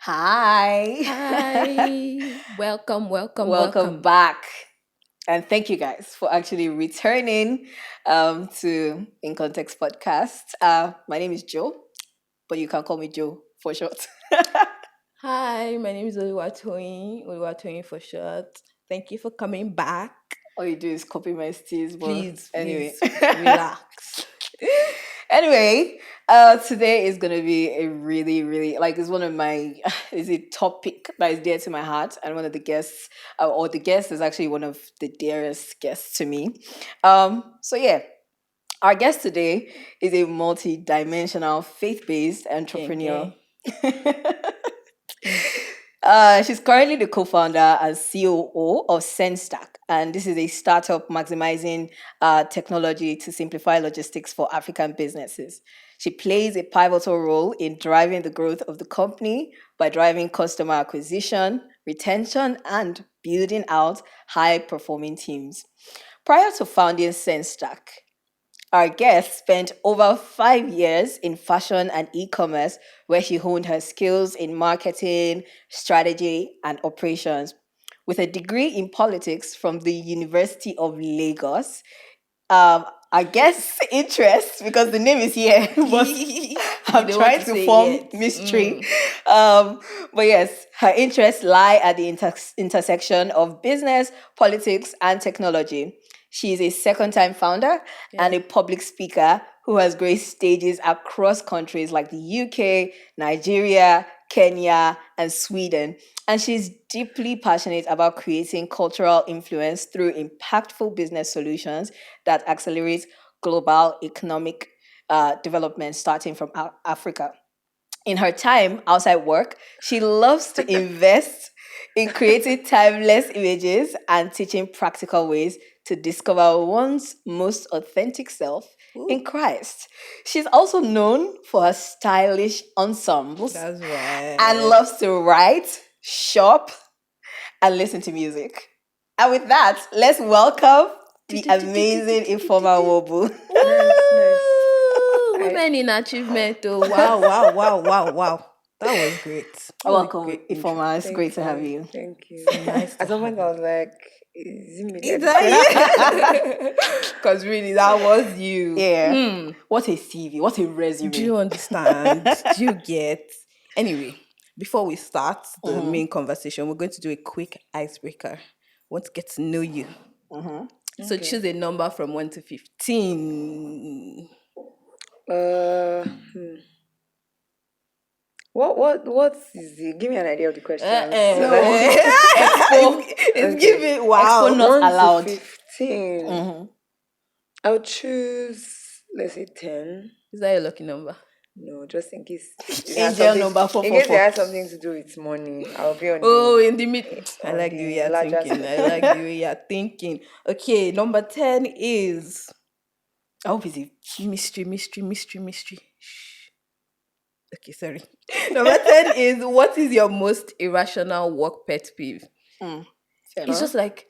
Hi. Hi. Welcome Welcome. back. And thank you guys for actually returning to In Context Podcast. My name is Joe, but you can call me Joe for short. Hi, my name is Oluwatoyin for short. Thank you for coming back. All you do is copy my steez, but Please, anyway. please relax. Anyway, today is gonna be a really, really like it's one of my is a topic that is dear to my heart, and one of the guests or the guest is actually one of the dearest guests to me. So yeah, our guest today is a multi-dimensional, faith-based Gang, entrepreneur. gang. She's currently the co-founder and COO of Sendstack, and this is a startup maximizing technology to simplify logistics for African businesses. She plays a pivotal role in driving the growth of the company by driving customer acquisition, retention, and building out high-performing teams. Prior to founding Sendstack, our guest spent over 5 years in fashion and e commerce, where she honed her skills in marketing, strategy, and operations. With a degree in politics from the University of Lagos, I guess interest because the name is here, but You I'm don't want trying to to say form yet. mystery. Um, but yes, her interests lie at the intersection of business, politics, and technology. She is a second time founder and Yeah. a public speaker who has graced stages across countries like the UK, Nigeria, Kenya, and Sweden. And she's deeply passionate about creating cultural influence through impactful business solutions that accelerate global economic development starting from Africa. In her time outside work, she loves to invest in creating timeless images and teaching practical ways to discover one's most authentic self Ooh, in Christ. She's also known for her stylish ensembles that's and right. loves to write, shop, and listen to music. And with that, let's welcome the amazing Ifeoma Nwobu. Nice, nice. Woo! I Women in achievement. Oh, wow. That was great. That was a Welcome, great intro. Ifeoma. It's great thank to have you, you. thank you. It's nice to At some have point, I you. was like, "Is it me that Is this question?" that you? Because really, that was you. Yeah. What a CV. What a Do resume. you understand? Do you get? Anyway, before we start the Mm-hmm. main conversation, we're going to do a quick icebreaker. Want to get to know you. Mm-hmm. So Okay. choose a number from 1 to 15. Uh, hmm. what is the? Give me an idea of the questions so No. that. Expo. It's Okay. giving Expo wow. not 1 to allowed. 15. Mm-hmm. I'll choose. Let's say 10. Is that your lucky number? No, just in case it has Angel something. number In case it 444. has something to do with money, I'll be Oh, in the mid. I on like the way the you're larger thinking. I like the way you're thinking. Okay, number 10 is I hope it's mystery. Shh. Okay, sorry. Number 10 is what is your most irrational work pet peeve? fair It's enough. just like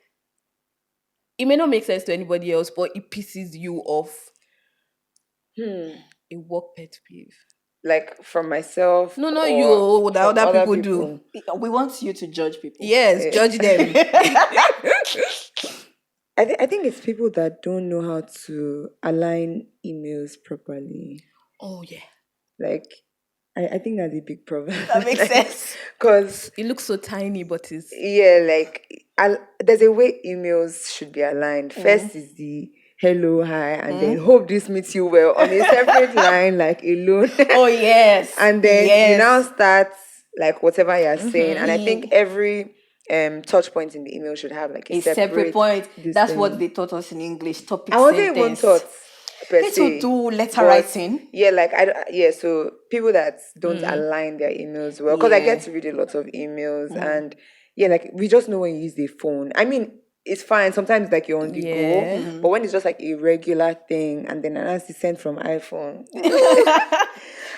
it may not make sense to anybody else, but it pisses you off. Hmm. A work pet peeve. Like from myself No, not you. or Oh, that from other other people do. people. We want you to judge people. Yes, Eh, judge them. I think it's people that don't know how to align emails properly. Oh yeah, Like, I think that's a big problem. That makes sense. Because, it looks so tiny, but it's yeah, like, there's a way emails should be aligned. Mm-hmm. First is the hello, hi, and then hope this meets you well on a separate line, like alone. Oh, yes. And then you now Yes. start like whatever you're saying. And I think E- every touch point in the email should have like a a separate separate point. this That's what thing. they taught us in English. Topic I wasn't even sentence. taught per They to se, do letter but writing. yeah, like yeah. So people that don't align their emails well, because I get Yeah. to read a lot of emails, and yeah, like we just know when you use the phone. I mean, it's fine sometimes, like you're on the go, yeah. but when it's just like a regular thing, and then an sent from iPhone,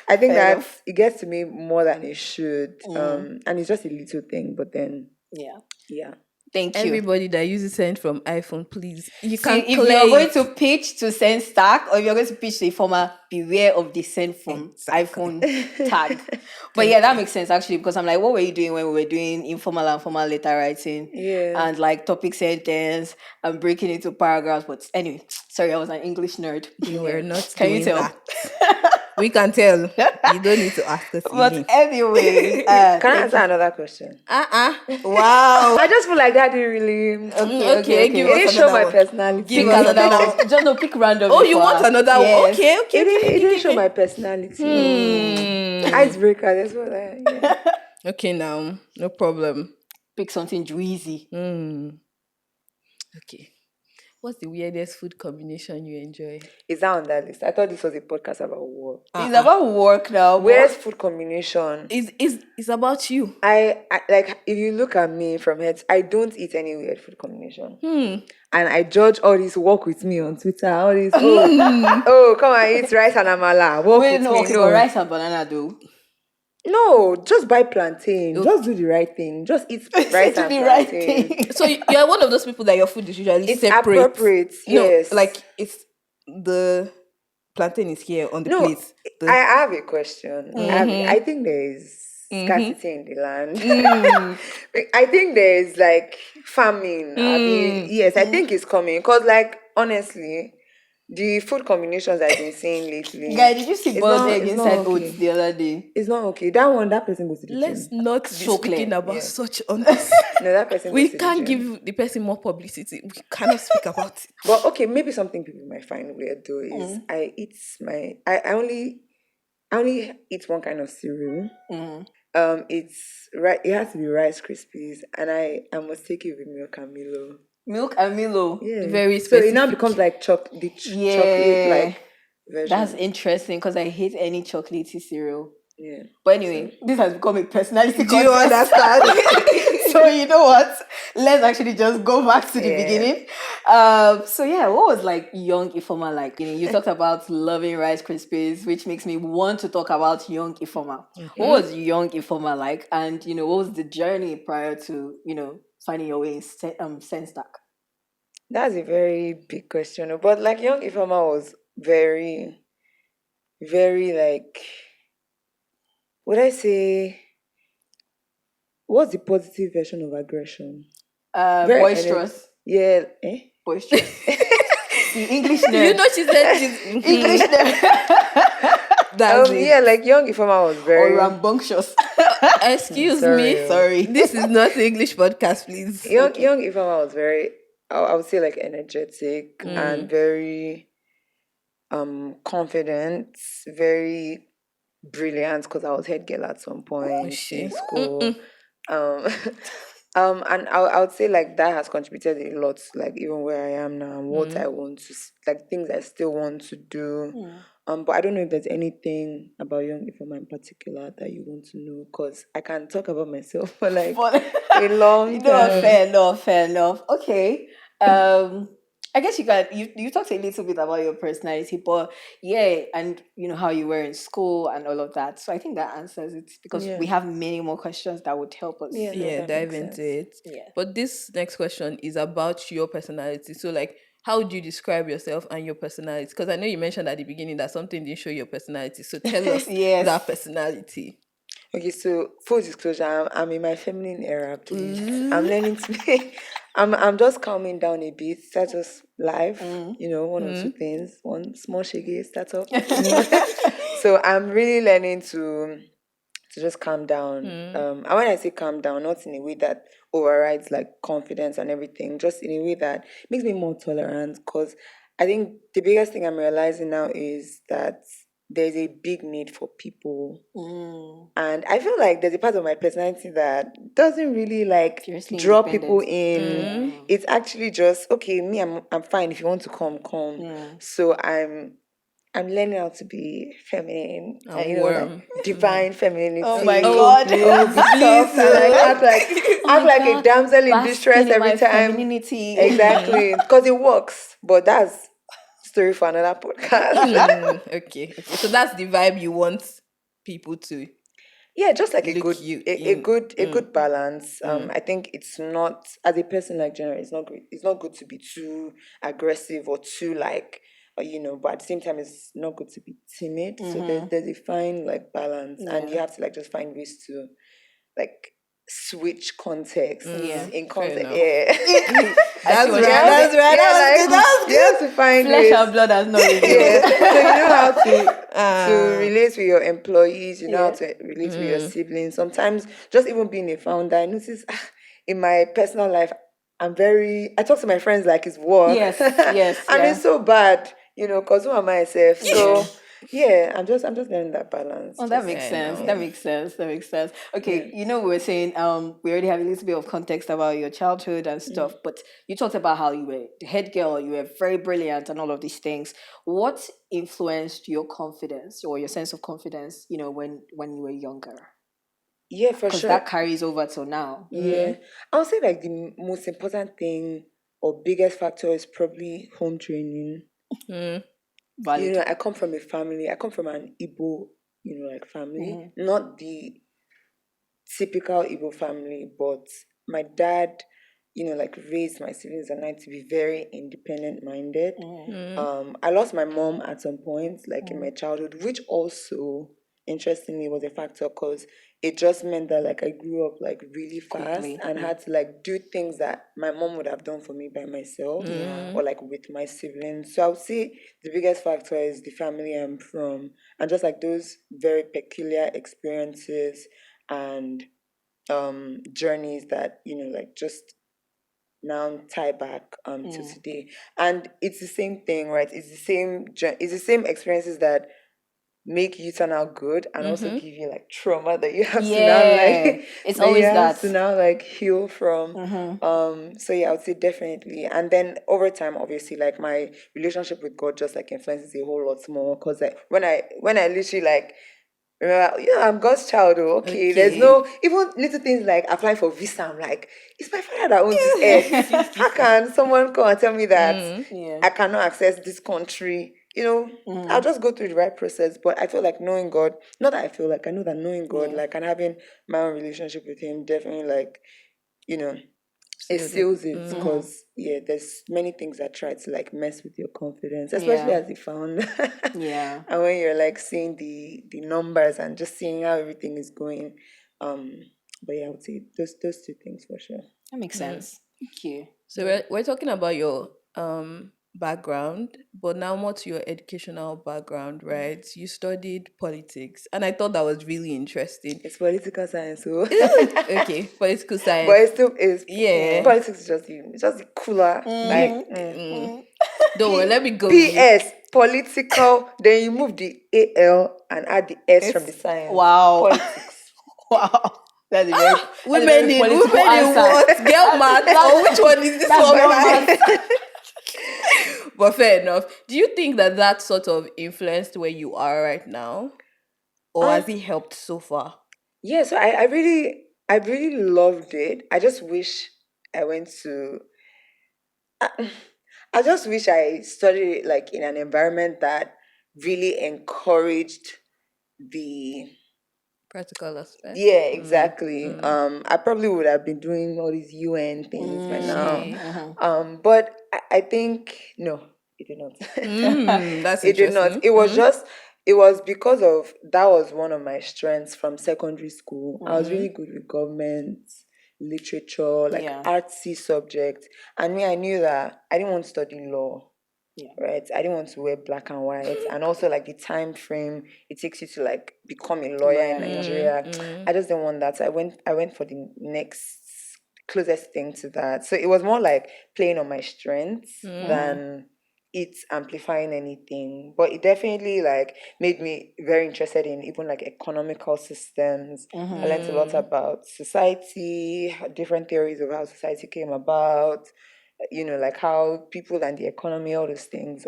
I think Fair that enough. it gets to me more than it should, and it's just a little thing, but then Yeah. yeah. Thank you. Everybody that uses send from iPhone, please. You See, can if clear you're going it. to pitch to Sendstack or if you're going to pitch to Ifeoma, beware of the send from Exactly. iPhone tag. But yeah, that makes sense actually, because I'm like, what were you doing when we were doing informal and formal letter writing Yeah. and like topic sentence and breaking into paragraphs? But anyway, sorry, I was an English nerd. We were not Can you doing tell? that. We can tell. You don't need to ask us But again. anyway, Can I thank answer another question? Wow. I just feel like that didn't really. Okay, give It us didn't show another my one. personality. Give Pick us another another one. Just no, pick random. Oh, you want another one? Yes. Okay. It didn't show my personality. Icebreaker. That's what I. Yeah. Okay, now. No problem. Pick something juicy. Okay. What's the weirdest food combination you enjoy? Is that on that list? I thought this was a podcast about work. It's about work now. Where's food combination? It's about you. I like if you look at me from head, I don't eat any weird food combination. And I judge all this work with me on Twitter. All this come and eat rice and amala. Walk Wait, with no, me. okay, but rice and banana though. No, just buy plantain. Just do the right thing. Just eat rice Do and the right plantain. thing. So you're one of those people that your food is usually It's separate. appropriate, yes. No, like it's the plantain is here on the No, plate. I have a question. I think there is scarcity in the land. I think there is like famine. Yes, I think it's coming. Because like honestly, the food combinations I've been seeing lately. Guy, did you see it's boiled not- egg it's not inside okay. oats the other day? It's not okay. That person goes to the Let's gym. not be So speaking clear, about yeah. such on this. No, that person We goes to the can't gym. give the person more publicity. We cannot speak about it. But okay, maybe something people might find weird though is I only eat one kind of cereal. It's right. It has to be Rice Krispies, and I must take it with milk and Milo. Milk and Milo. Yeah, Very So it now specific. becomes like chocolate like version. That's interesting because I hate any chocolatey cereal. Yeah. But anyway, this has become a personality Do you contest. understand? So you know what? Let's actually just go back to the Yeah. beginning. So yeah, what was like young Ifeoma like? You talked about loving Rice Krispies, which makes me want to talk about young Ifeoma. What was young Ifeoma like? And what was the journey prior to finding your way in Sendstack? That's a very big question. But like young Ifeoma was very, very like, would I say, what's the positive version of aggression? Very Boisterous. Yeah. Boisterous. The English nerd. You know, she said she's English nerd. That's it. Yeah, like young Ifeoma was Or very rambunctious. Excuse Sorry. me. Sorry. This is not an English podcast, please. young Ifeoma was very I would say like energetic and very confident, very brilliant because I was head girl at some point in school. And I would say like that has contributed a lot to like even where I am now and what I want to like things I still want to do. But I don't know if there's anything about young Ifeoma in particular that you want to know because I can talk about myself for like a long time. Fair enough. Okay. I guess you talked a little bit about your personality, but yeah, and how you were in school and all of that. So I think that answers it because we have many more questions that would help us. Yeah, no, Yeah, that dive makes into sense. it. Yeah. But this next question is about your personality. So, like, how would you describe yourself and your personality? Because I know you mentioned at the beginning that something didn't show your personality. So tell us Yes. that personality. Okay, so full disclosure, I'm in my feminine era, please. I'm learning to be. I'm just calming down a bit. That's just life, one or two things. One small shaggy startup. So I'm really learning to just calm down. And when I say calm down, not in a way that overrides like confidence and everything, just in a way that makes me more tolerant. Because I think the biggest thing I'm realizing now is that there's a big need for people. And I feel like there's a part of my personality that doesn't really like Fiercely draw people independent. in. It's actually just, okay, me, I'm fine. If you want to come. So I'm learning how to be feminine and warm. like divine femininity. Oh my God. Be soft and like act like a damsel in distress every time. Femininity. Exactly, because it works. But that's story for another podcast. Okay. So that's the vibe you want people to. Yeah, just like a look good you a in. good balance. I think it's not, as a person, like, generally, it's not good to be too aggressive or too like, but at the same time it's not good to be timid. So there's a fine like balance, and you have to like just find ways to like switch contexts Yeah. in Fair context. enough. Yeah. I see That's what right. you That's mean. right. Yeah, That was like good. That was you have to find Flesh ways. and blood has not revealed. Yeah, so you know how to Ah. relate with your employees, you know how Yeah. to relate with your siblings. Sometimes just even being a founder, I notice in my personal life, I talk to my friends like it's work. Yes, yes, And yeah. it's so bad, because who am I myself? Yeah. So yeah, I'm just learning that balance. Oh, that Just makes Fair sense. enough. That makes sense. That makes sense. Okay, yeah. we were saying we already have a little bit of context about your childhood and stuff, but you talked about how you were the head girl, you were very brilliant and all of these things. What influenced your confidence or your sense of confidence, when you were younger? Yeah, for Because sure. that carries over till now. Yeah. I would say like the most important thing or biggest factor is probably home training. Valid. I come from I come from an Igbo, like family. Not the typical Igbo family, but my dad, like raised my siblings and I to be very independent minded. I lost my mom at some point, like in my childhood, which also interestingly was a factor because it just meant that like I grew up like really fast Quickly. and had to like do things that my mom would have done for me by myself or like with my siblings. So I would say the biggest factor is the family I'm from and just like those very peculiar experiences and journeys that like just now tie back to today. And it's the same thing, right? It's the same experiences that make you turn out good and also give you like trauma that you have to now Yeah. like It's that you always have that. to now like heal from. So yeah, I would say definitely. And then over time, obviously, like my relationship with God just like influences a whole lot more because like when I literally like remember, I'm God's child. Oh, okay. There's Okay. no even little things like applying for visa. I'm like, it's my father that owns this earth. How can someone come and tell me that Yeah. I cannot access this country? I'll just go through the right process. But I feel like knowing God, not that I feel like I know that knowing God, Yeah. like and having my own relationship with Him, definitely like, you know, it Sealed it. seals it because there's many things that try to like mess with your confidence, especially Yeah. as a founder. Yeah. And when you're like seeing the numbers and just seeing how everything is going. But yeah, I would say those two things for sure. That makes sense. Thank you. So we're talking about your background, but now more to your educational background, right? You studied politics, and I thought that was really interesting. It's political science, so Okay, political but science. it still is. Yeah. Politics is just the cooler. Like Don't worry, let me go with you. PS political. Then you move the AL and add the S from the It's science. Wow. Politics. Wow. That's a very, women in political answer. what? Girl math? Or which one is this That's one? girl Like? math. But fair enough. Do you think that sort of influenced where you are right now? Or has it helped so far? Yeah, so I really loved it. I just wish I went to I just wish I studied it like in an environment that really encouraged the Practical aspect? yeah, exactly. I probably would have been doing all these UN things by now. But I think no, it did not. That's It did not. interesting. It was because of that was one of my strengths from secondary school. I was really good with government, literature, like Yeah. artsy subjects. And me, I knew that I didn't want to study law. Yeah. Right. I didn't want to wear black and white. And also like the time frame it takes you to like become a lawyer in Nigeria. I just didn't want that. So I went for the next closest thing to that. So it was more like playing on my strengths than it amplifying anything. But it definitely like made me very interested in even like economical systems. I learned a lot about society, different theories of how society came about, like how people and the economy, all those things.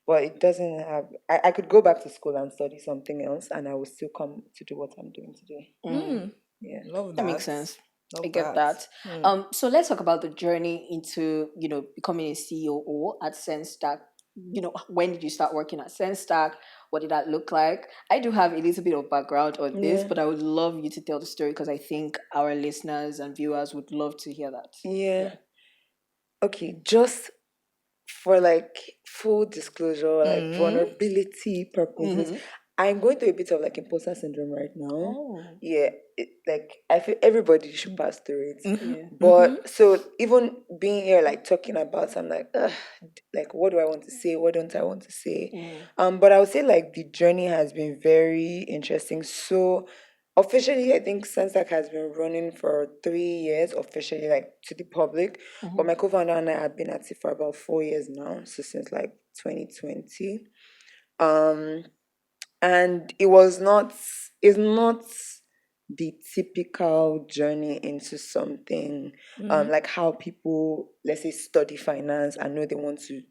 But it doesn't have. I could go back to school and study something else, and I will still come to do what I'm doing today. Yeah. Love That makes that. sense. Love I get that. that. So let's talk about the journey into, becoming a COO at Sendstack. When did you start working at Sendstack? what did that look like? I do have a little bit of background on this, Yeah. but I would love you to tell the story because I think our listeners and viewers would love to hear that. Yeah. Okay, just for like full disclosure, like vulnerability purposes, I'm going through a bit of like imposter syndrome right now. Oh. Yeah, like I feel everybody should pass through it. Yeah. But so even being here, like talking about, I'm like, ugh, like what do I want to say? What don't I want to say? But I would say like the journey has been very interesting. So officially, I think Sendstack has been running for 3 years officially, like to the public. But my co-founder and I have been at it for about 4 years now, so since like 2020. Um, and it's not the typical journey into something like how people, let's say, study finance and know they want to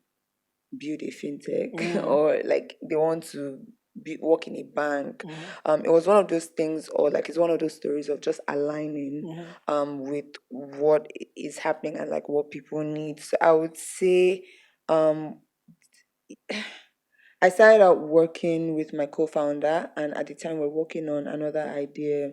build a fintech or like they want to work in a bank. It was one of those things, or like it's one of those stories of just aligning with what is happening and like what people need. So I would say I started out working with my co-founder, and at the time we're working on another idea.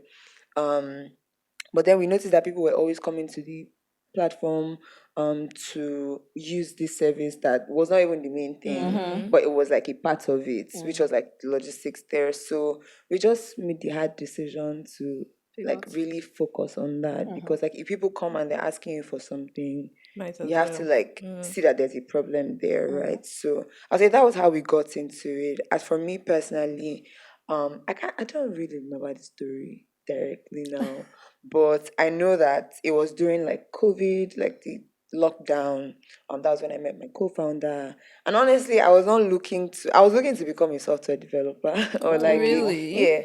But then we noticed that people were always coming to the platform to use this service that was not even the main thing, but it was like a part of it, which was like the logistics there. So we just made the hard decision to like really focus on that, because like if people come and they're asking you for something, Might you as have to well. like see that there's a problem there, right? So I say that was how we got into it. As for me personally, I don't really remember the story directly now, but I know that it was during like COVID, like the lockdown. That was when I met my co-founder. And honestly, I was looking to become a software developer or like Really? yeah.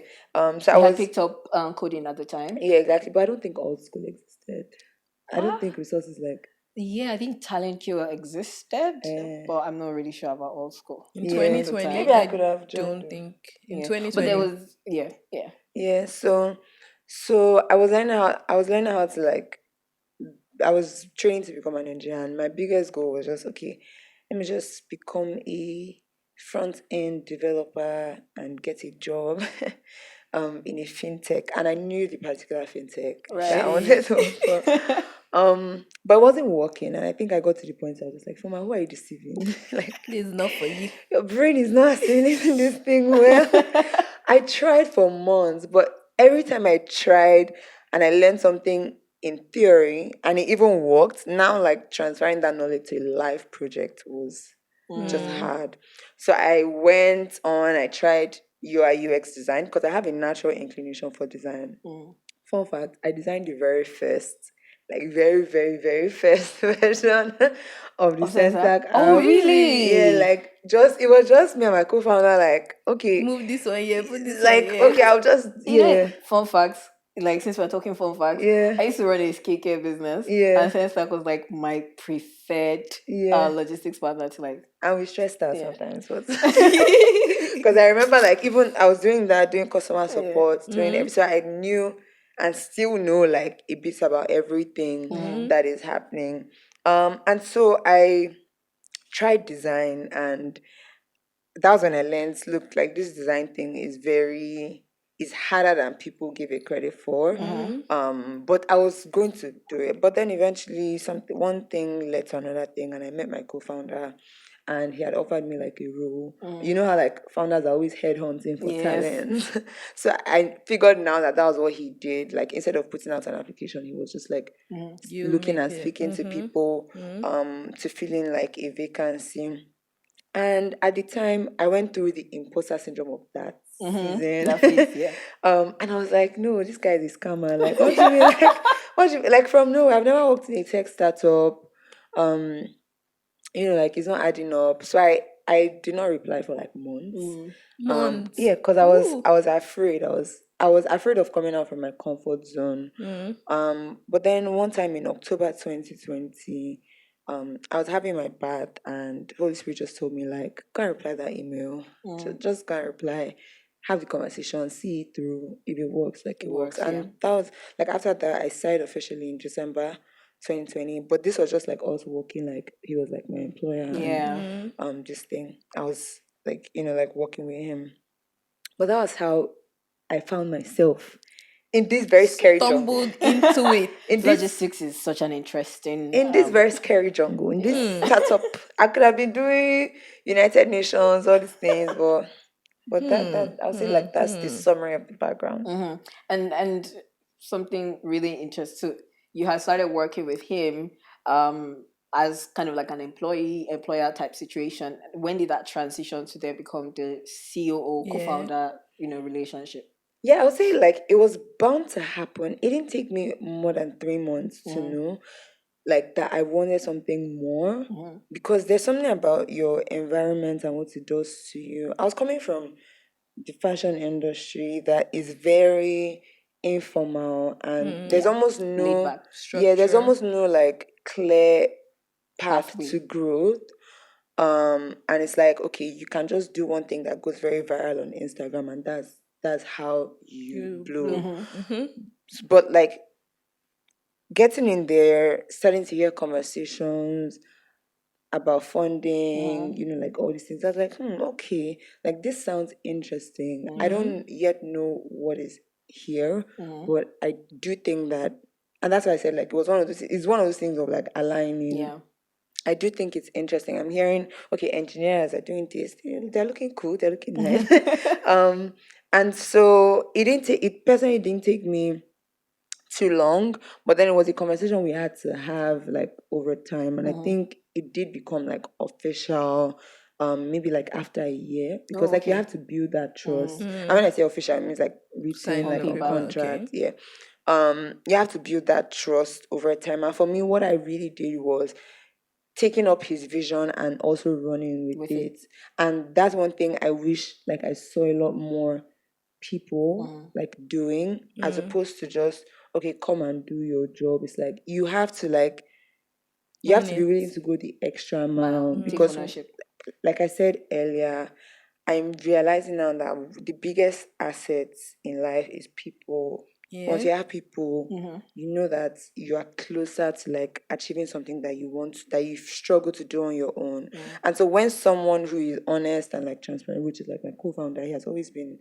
So I You had was picked up coding at the time? yeah, exactly. But I don't think old school existed. I don't think resources like Yeah, I think Talent Cure existed, eh, but I'm not really sure about old school. In yeah. At the 2020, Maybe time. I I could have joined don't though. think. In Yeah. But 2020. there was yeah. Yeah, so I was learning how to like I was training to become an engineer, and my biggest goal was just okay, let me just become a front end developer and get a job in a fintech. And I knew the particular fintech that I wanted to work for. But it wasn't working, and I think I got to the point where I was like, Foma, who are you deceiving? Like This is not for you. your brain is not assimilating this thing well. I tried for months, but every time I tried and I learned something in theory and it even worked, now like transferring that knowledge to a live project was just hard. So I tried UI UX design because I have a natural inclination for design. Fun fact, I designed the very first, like very, very, very first version of the Sendstack app. Oh, really? Yeah, like it was just me and my co-founder, like, okay, Move this one here, put this one like, here. okay, I'll just, yeah, Fun facts. Like since we're talking fun facts, yeah, I used to run a skincare business, yeah, and Sendstack was like my preferred yeah. logistics partner to like. And we stressed out Yeah. sometimes, but because I remember like even I was doing that, doing customer support, doing everything. So I knew and still know like a bit about everything that is happening. And so I tried design, and that was when I learned, look, like this design thing is harder than people give it credit for. But I was going to do it. But then eventually one thing led to another thing, and I met my co-founder, and he had offered me like a role. You know how like founders are always headhunting for Yes. talent. So I figured now that was what he did. Like instead of putting out an application, he was just like You looking make and it. speaking to people to fill in like a vacancy. And at the time, I went through the imposter syndrome of that season. That phase, yeah. And I was like, no, this guy is a scammer. Like, what do you mean? What do you like from nowhere? I've never worked in a tech startup. Um, like it's not adding up. So I did not reply for like months. Months. Yeah, because I was afraid. I was afraid of coming out from my comfort zone. But then one time in October 2020, I was having my bath, and Holy Spirit just told me like, go and reply that email. Just go and reply, have the conversation, see it through. If it works, like it works. And yeah. that was like after that I started officially in December 2020. But this was just like us working, like he was like my employer. Yeah. And this thing. like, like working with him. But that was how I found myself in this very scary jungle. Stumbled into it. In this Logistics is such an interesting. very scary jungle, in this startup, I could have been doing United Nations, all these things, but that I'll say like that's the summary of the background. And something really interesting. So you had started working with him as kind of like an employer type situation. When did that transition to then become the COO Yeah. co-founder relationship? Yeah, I would say like it was bound to happen. It didn't take me more than 3 months to know like that I wanted something more, because there's something about your environment and what it does to you. I was coming from the fashion industry that is very informal, and there's almost Laid no back. there's Structure. almost no like clear path Pathway. to growth. And it's like, okay, you can just do one thing that goes very viral on Instagram, and that's how you blow. But like getting in there, starting to hear conversations about funding, like all these things. I was like, okay, like this sounds interesting. I don't yet know what is here, but I do think that, and that's why I said like it was one of those. It's one of those things of like aligning. Yeah. I do think it's interesting. I'm hearing, okay, engineers are doing this. They're looking cool. They're looking nice. And so it personally didn't take me too long, but then it was a conversation we had to have like over time, and I think it did become like official maybe like after a year, because like you have to build that trust. And when I say official, it means like written, Sign like on a paper, contract. okay. Yeah. You have to build that trust over time, and for me what I really did was taking up his vision and also running with it. And that's one thing I wish like I saw a lot more people like doing, as opposed to just, okay, come and do your job. It's like you have to be willing to go the extra mile, Take because ownership. like I said earlier, I'm realizing now that the biggest assets in life is people. Once you have people, you know that you are closer to like achieving something that you want, that you've struggled to do on your own. And so when someone who is honest and like transparent, which is like my co-founder, he has always been,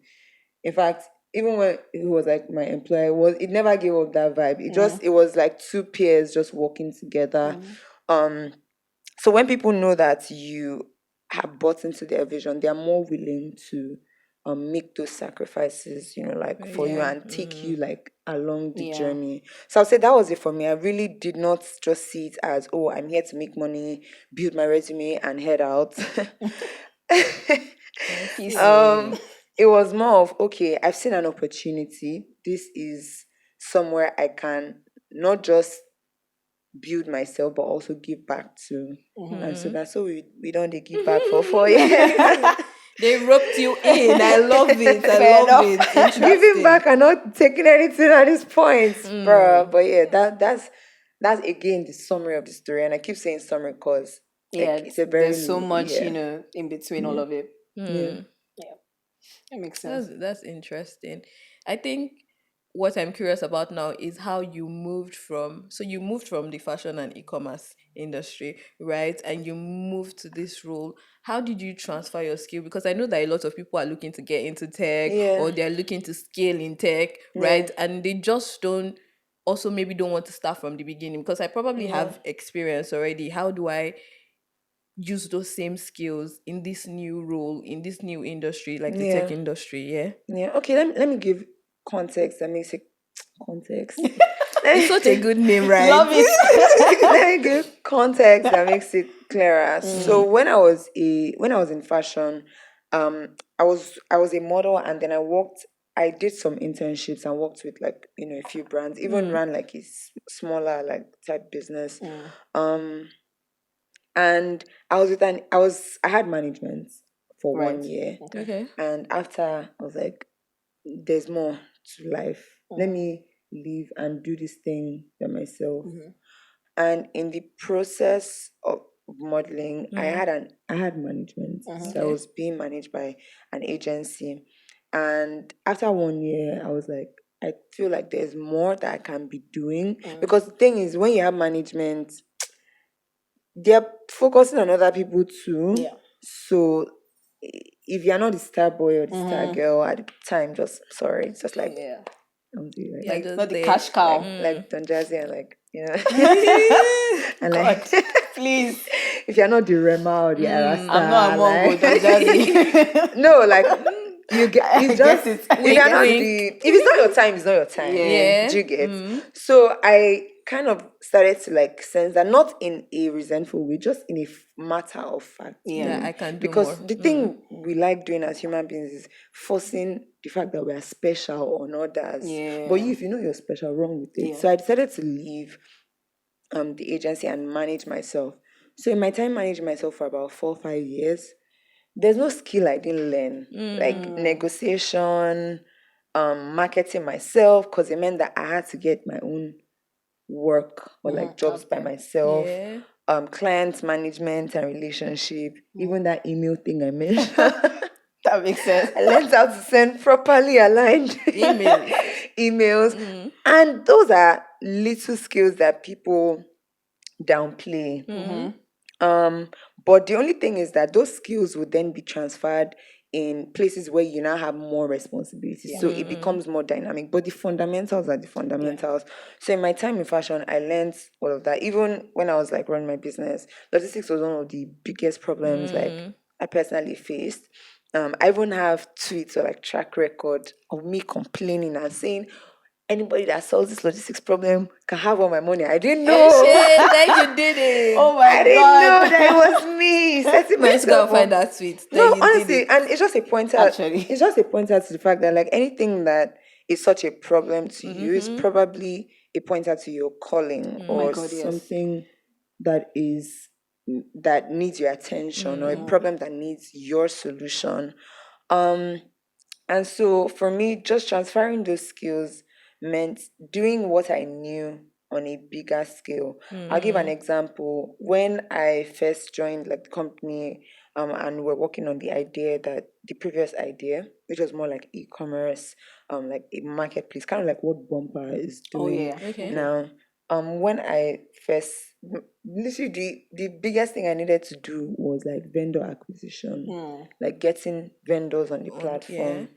in fact, even when he was like my employer, it never gave up that vibe. It was like two peers just working together. So when people know that you have bought into their vision, they are more willing to make those sacrifices, like for you, and take you like along the journey. So I'll say that was it for me. I really did not just see it as, oh, I'm here to make money, build my resume, and head out. It was more of, okay, I've seen an opportunity. This is somewhere I can not just build myself, but also give back to. And so that's what we don't give back for 4 years. They roped you in. I love it. I love it. Interesting. Giving back and not taking anything at this point, bro. But yeah, that's again the summary of the story. And I keep saying summary because it's a very there's so much, in between all of it. Yeah. That makes sense. That's interesting. I think what I'm curious about now is how you moved from the fashion and e-commerce industry, right? And you moved to this role. How did you transfer your skill? Because I know that a lot of people are looking to get into tech, or they're looking to scale in tech, right? And they just don't want to start from the beginning, because I probably have experience already. How do I use those same skills in this new role, in this new industry, like the tech industry? Yeah. Okay, let me give context that makes it context. It's such a good name, right? Love it. Let me give context that makes it clearer. So when I was in fashion, I was a model, and then I did some internships and worked with like a few brands, even ran like a smaller like type business. And I had management for 1 year. Okay. And after, I was like, there's more to life. Let me leave and do this thing by myself. And in the process of modeling, I had management. So I was being managed by an agency. And after 1 year, I was like, I feel like there's more that I can be doing. Because the thing is, when you have management, they're focusing on other people too. Yeah. So if you're not the star boy or the star girl at the time, just sorry, it's just like Yeah. I'm the Yeah, like just Not the there. cash cow. like Don Jazzy and like and God, like please. if you're not the Rema or the Arasta, I'm not among like, Don Jazzy. no, like you get I it's guess just it's if Wink, you're not wink. if it's not your time, it's not your time. Yeah. Do you get? So I kind of started to like sense that, not in a resentful way, just in a matter of fact. Yeah. That I can do Because more. the thing we like doing as human beings is forcing the fact that we are special on others. Yeah. But if you know you're special, wrong with it. Yeah. So I decided to leave the agency and manage myself. So in my time managing myself for about 4 or 5 years, there's no skill I didn't learn. Like negotiation, marketing myself, because it meant that I had to get my own work or like jobs by myself. Yeah. Client management and relationship, even that email thing I mentioned. That makes sense. I learned how to send properly aligned Emails. emails. And those are little skills that people downplay. But the only thing is that those skills would then be transferred in places where you now have more responsibilities. So it becomes more dynamic. But the fundamentals are the fundamentals. So in my time in fashion, I learned all of that. Even when I was like running my business, logistics was one of the biggest problems like I personally faced. I even have tweets or like track record of me complaining and saying, anybody that solves this logistics problem can have all my money. I didn't know. Shit, then you did it. Oh my I didn't God. know that it was me setting We need to go myself and find up. that tweet. No, Then you honestly, did it. and it's just a pointer. Actually. It's just a pointer to the fact that like anything that is such a problem to you is probably a pointer to your calling my or God, yes. something that needs your attention or a problem that needs your solution. And so for me, just transferring those skills meant doing what I knew on a bigger scale. I'll give an example. When I first joined like the company, and we're working on the previous idea, which was more like e-commerce, like a marketplace, kind of like what Bumper is doing yeah. Okay. now. When I first, literally the biggest thing I needed to do was like vendor acquisition, like getting vendors on the platform.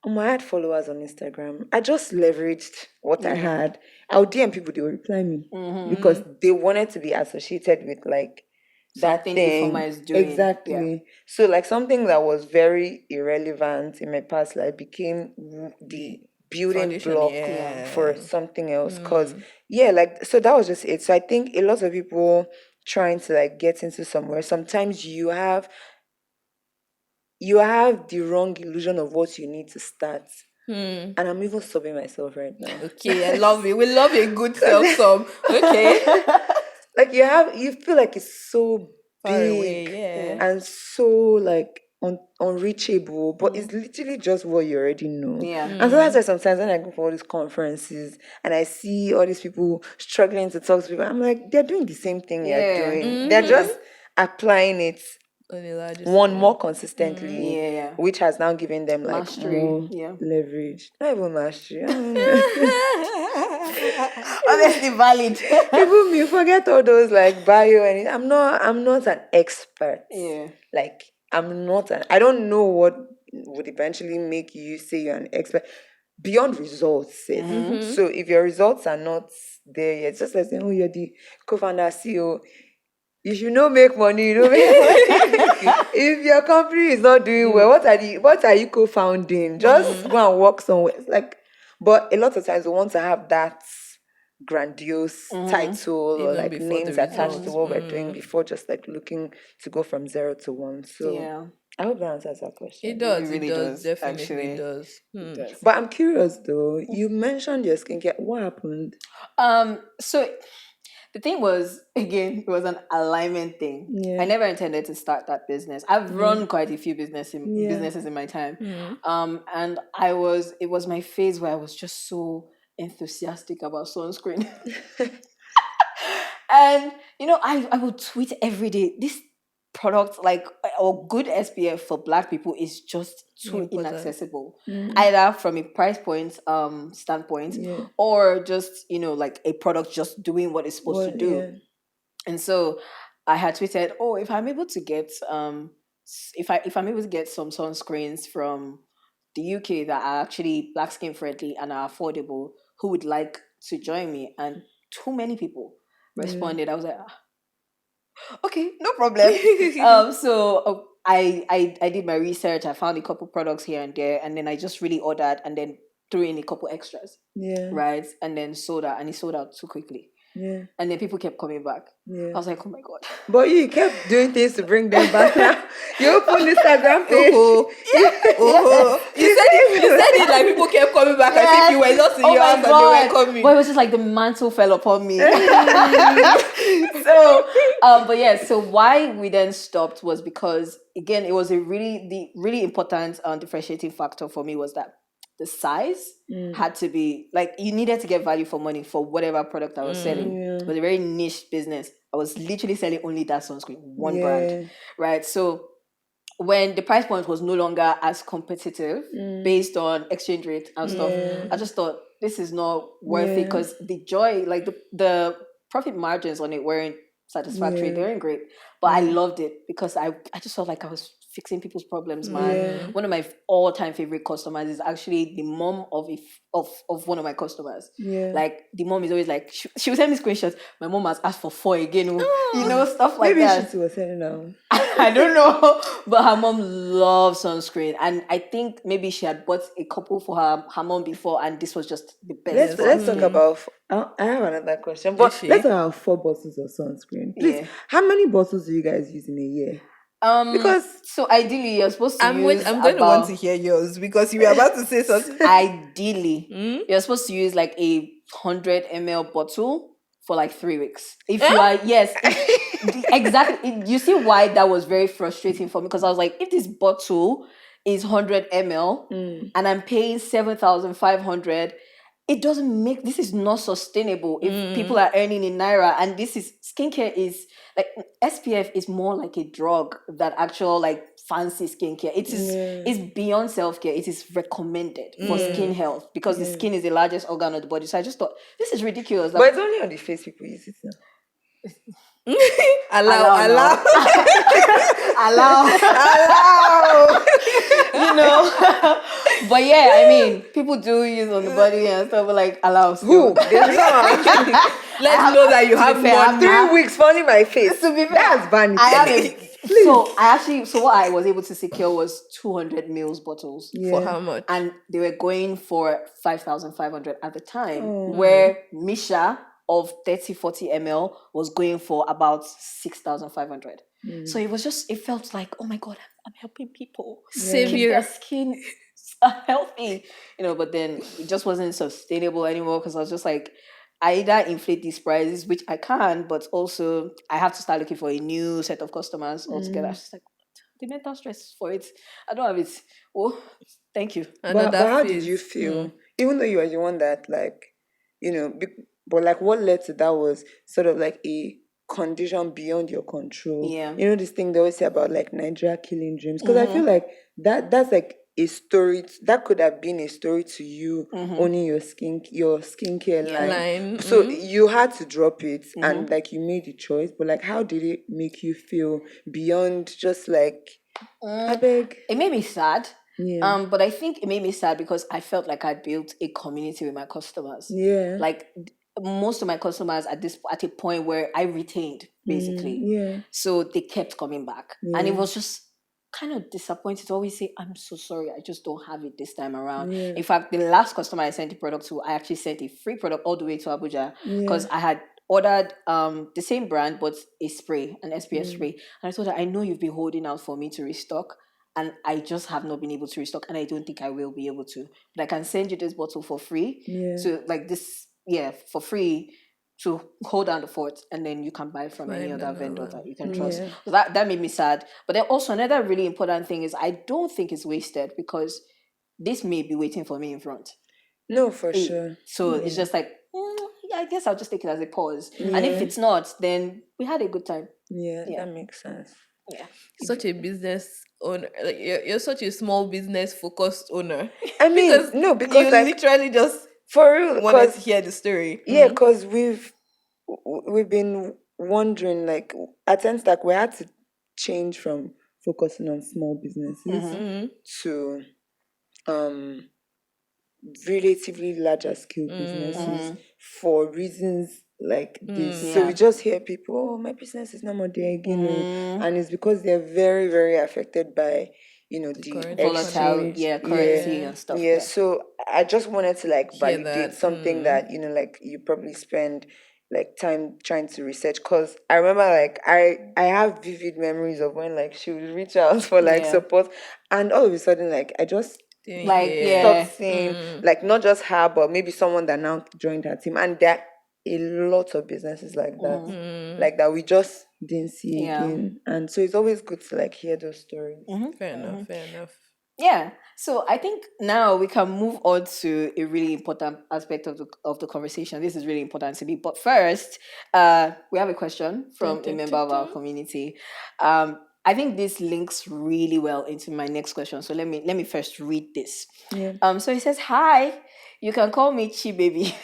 I had followers on Instagram. I just leveraged what I had. I would DM people, they would reply me because they wanted to be associated with like that Something thing. Ifeoma is doing. Exactly. Yeah. So like something that was very irrelevant in my past life became the building Foundation, block yeah. for something else. Cause like so that was just it. So I think a lot of people trying to like get into somewhere, sometimes you have the wrong illusion of what you need to start. And I'm even stopping myself right now. Okay, I love it. We love a good self-sum. Okay. Like you feel like it's so Far big away, yeah. and so like unreachable, but it's literally just what you already know. Yeah. And so that's why sometimes when I go for all these conferences and I see all these people struggling to talk to people, I'm like, they're doing the same thing you're doing. They're just applying it On a larger one scale. more consistently, Yeah. which has now given them like Mastery, more yeah. leverage. Not even mastery. Honestly valid. Even me, forget all those like bio and I'm not an expert. Yeah. Like I don't know what would eventually make you say you're an expert beyond results. So if your results are not there yet, just like saying, oh, you're the co-founder CEO. If you don't make money, you don't make money. If your company is not doing well, what are you co-founding? Just go and work somewhere. It's like, but a lot of times we want to have that grandiose title or Even like before the names attached to results. what we're doing before just like looking to go from 0 to 1. So Yeah. I hope that answers that question. It does, really it does, does, definitely actually. does. It does. But I'm curious though. You mentioned your skincare. What happened? So the thing was, again, it was an alignment thing. Yeah. I never intended to start that business. I've run quite a few businesses in my time. And it was my phase where I was just so enthusiastic about sunscreen. And I would tweet every day, this product, like, or good SPF for Black people is just too Important. inaccessible, either from a price point standpoint, or just like a product just doing what it's supposed to do. And so I had tweeted, oh, if I'm able to get if I'm able to get some sunscreens from the UK that are actually black skin friendly and are affordable, who would like to join me? And too many people responded. I was like, okay, no problem. So I did my research. I found a couple products here and there, and then I just really ordered and then threw in a couple extras. Yeah. Right, and then sold out, and it sold out too quickly. Yeah. And then people kept coming back. Yeah. I was like, oh my god. But you kept doing things to bring them back now. You opened Instagram page. You said it like people kept coming back as if you were not in your house and they were coming. But it was just like the mantle fell upon me. So, but yeah, so why we then stopped was because, again, it was the really important differentiating factor for me was that the size had to be, like, you needed to get value for money for whatever product I was selling. It was a very niche business. I was literally selling only that sunscreen, one brand, right? So when the price point was no longer as competitive based on exchange rate and stuff, I just thought this is not worth it, because the joy, like the profit margins on it weren't satisfactory. They weren't great, but I loved it because I just felt like I was fixing people's problems, man. One of my all-time favorite customers is actually the mom of one of my customers. Like, the mom is always like, she will send me screenshots. My mom has asked for 4 again, you know, stuff like that. Maybe she was selling now. I don't know, but her mom loves sunscreen, and I think maybe she had bought a couple for her mom before, and this was just the best. Let's talk about. I have another question, but let's talk about 4 bottles of sunscreen. Please, how many bottles do you guys use in a year? Because so ideally you're supposed to use. I'm going to want to hear yours because you were about to say something. Ideally, you're supposed to use like a 100 ml bottle for like 3 weeks. If you are, yes, exactly. You see why that was very frustrating for me, because I was like, if this bottle is 100 ml and I'm paying 7,500. It doesn't make, this is not sustainable if people are earning in Naira, and this is, skincare is like, SPF is more like a drug than actual like fancy skincare. It is it's beyond self-care. It is recommended for skin health, because the skin is the largest organ of the body. So I just thought, this is ridiculous. But it's only on the face people use it now. Allow. You know. But yeah, I mean, people do use on the body and stuff, but like, allow. Who? Let's know that you have more. 3 weeks for only my face. To be fair, that's vanity. I have it. So what I was able to secure was 200 mils bottles. For how much? And they were going for 5,500 at the time, where Misha of 30-40 ml was going for about 6,500. So it was just, it felt like, oh my God, I'm helping people. Save Keep your their skin healthy, you know. But then it just wasn't sustainable anymore, because I was just like, I either inflate these prices, which I can, but also I have to start looking for a new set of customers altogether. It's like, the mental stress for it, I don't have it. Oh, thank you. But how did you feel? Even though you were the one that, like, you know, but like, what led to that was sort of like a condition beyond your control. Yeah. You know this thing they always say about like Nigeria killing dreams? Because I feel like that's like a story that could have been a story to you owning your skincare line. So you had to drop it and like you made the choice. But like, how did it make you feel beyond just like I beg? It made me sad. Yeah. But I think it made me sad because I felt like I built a community with my customers. Yeah. Like, most of my customers at a point where I retained, basically. Yeah. So they kept coming back. And it was just kind of disappointed to always say, I'm so sorry, I just don't have it this time around. In fact, the last customer I sent the product to, I actually sent a free product all the way to Abuja, because I had ordered the same brand, but a spray, an SPF spray. And I told her, I know you've been holding out for me to restock, and I just have not been able to restock, and I don't think I will be able to. But I can send you this bottle for free to like this, for free, to hold down the fort, and then you can buy from any other vendor that you can trust. So that made me sad. But then also another really important thing is, I don't think it's wasted, because this may be waiting for me in front. No, for sure. So it's just like, I guess I'll just take it as a pause. And if it's not, then we had a good time. Yeah, that makes sense. Yeah. Such a business owner, like you're such a small business focused owner. I mean, because you like, literally just for real, wanted to hear the story. Yeah, because we've been wondering, like, at Sendstack we had to change from focusing on small businesses to relatively larger scale businesses for reasons like this. So we just hear people, oh, my business is no more there again. And it's because they're very, very affected by, the current Volatile, exchange. currency and stuff. Yeah. So I just wanted to like Hear validate that. something that, like you probably spend like time trying to research, because I remember like I have vivid memories of when like she would reach out for like Yeah. support, and all of a sudden like I just Like, stop seeing like not just her but maybe someone that now joined her team, and there are a lot of businesses like that we just didn't see again. And so it's always good to like hear those stories. Fair enough. Yeah. So I think now we can move on to a really important aspect of the conversation. This is really important to me. But first, we have a question from a member of our community. I think this links really well into my next question. So let me first read this. So it says, "Hi, you can call me Chi Baby."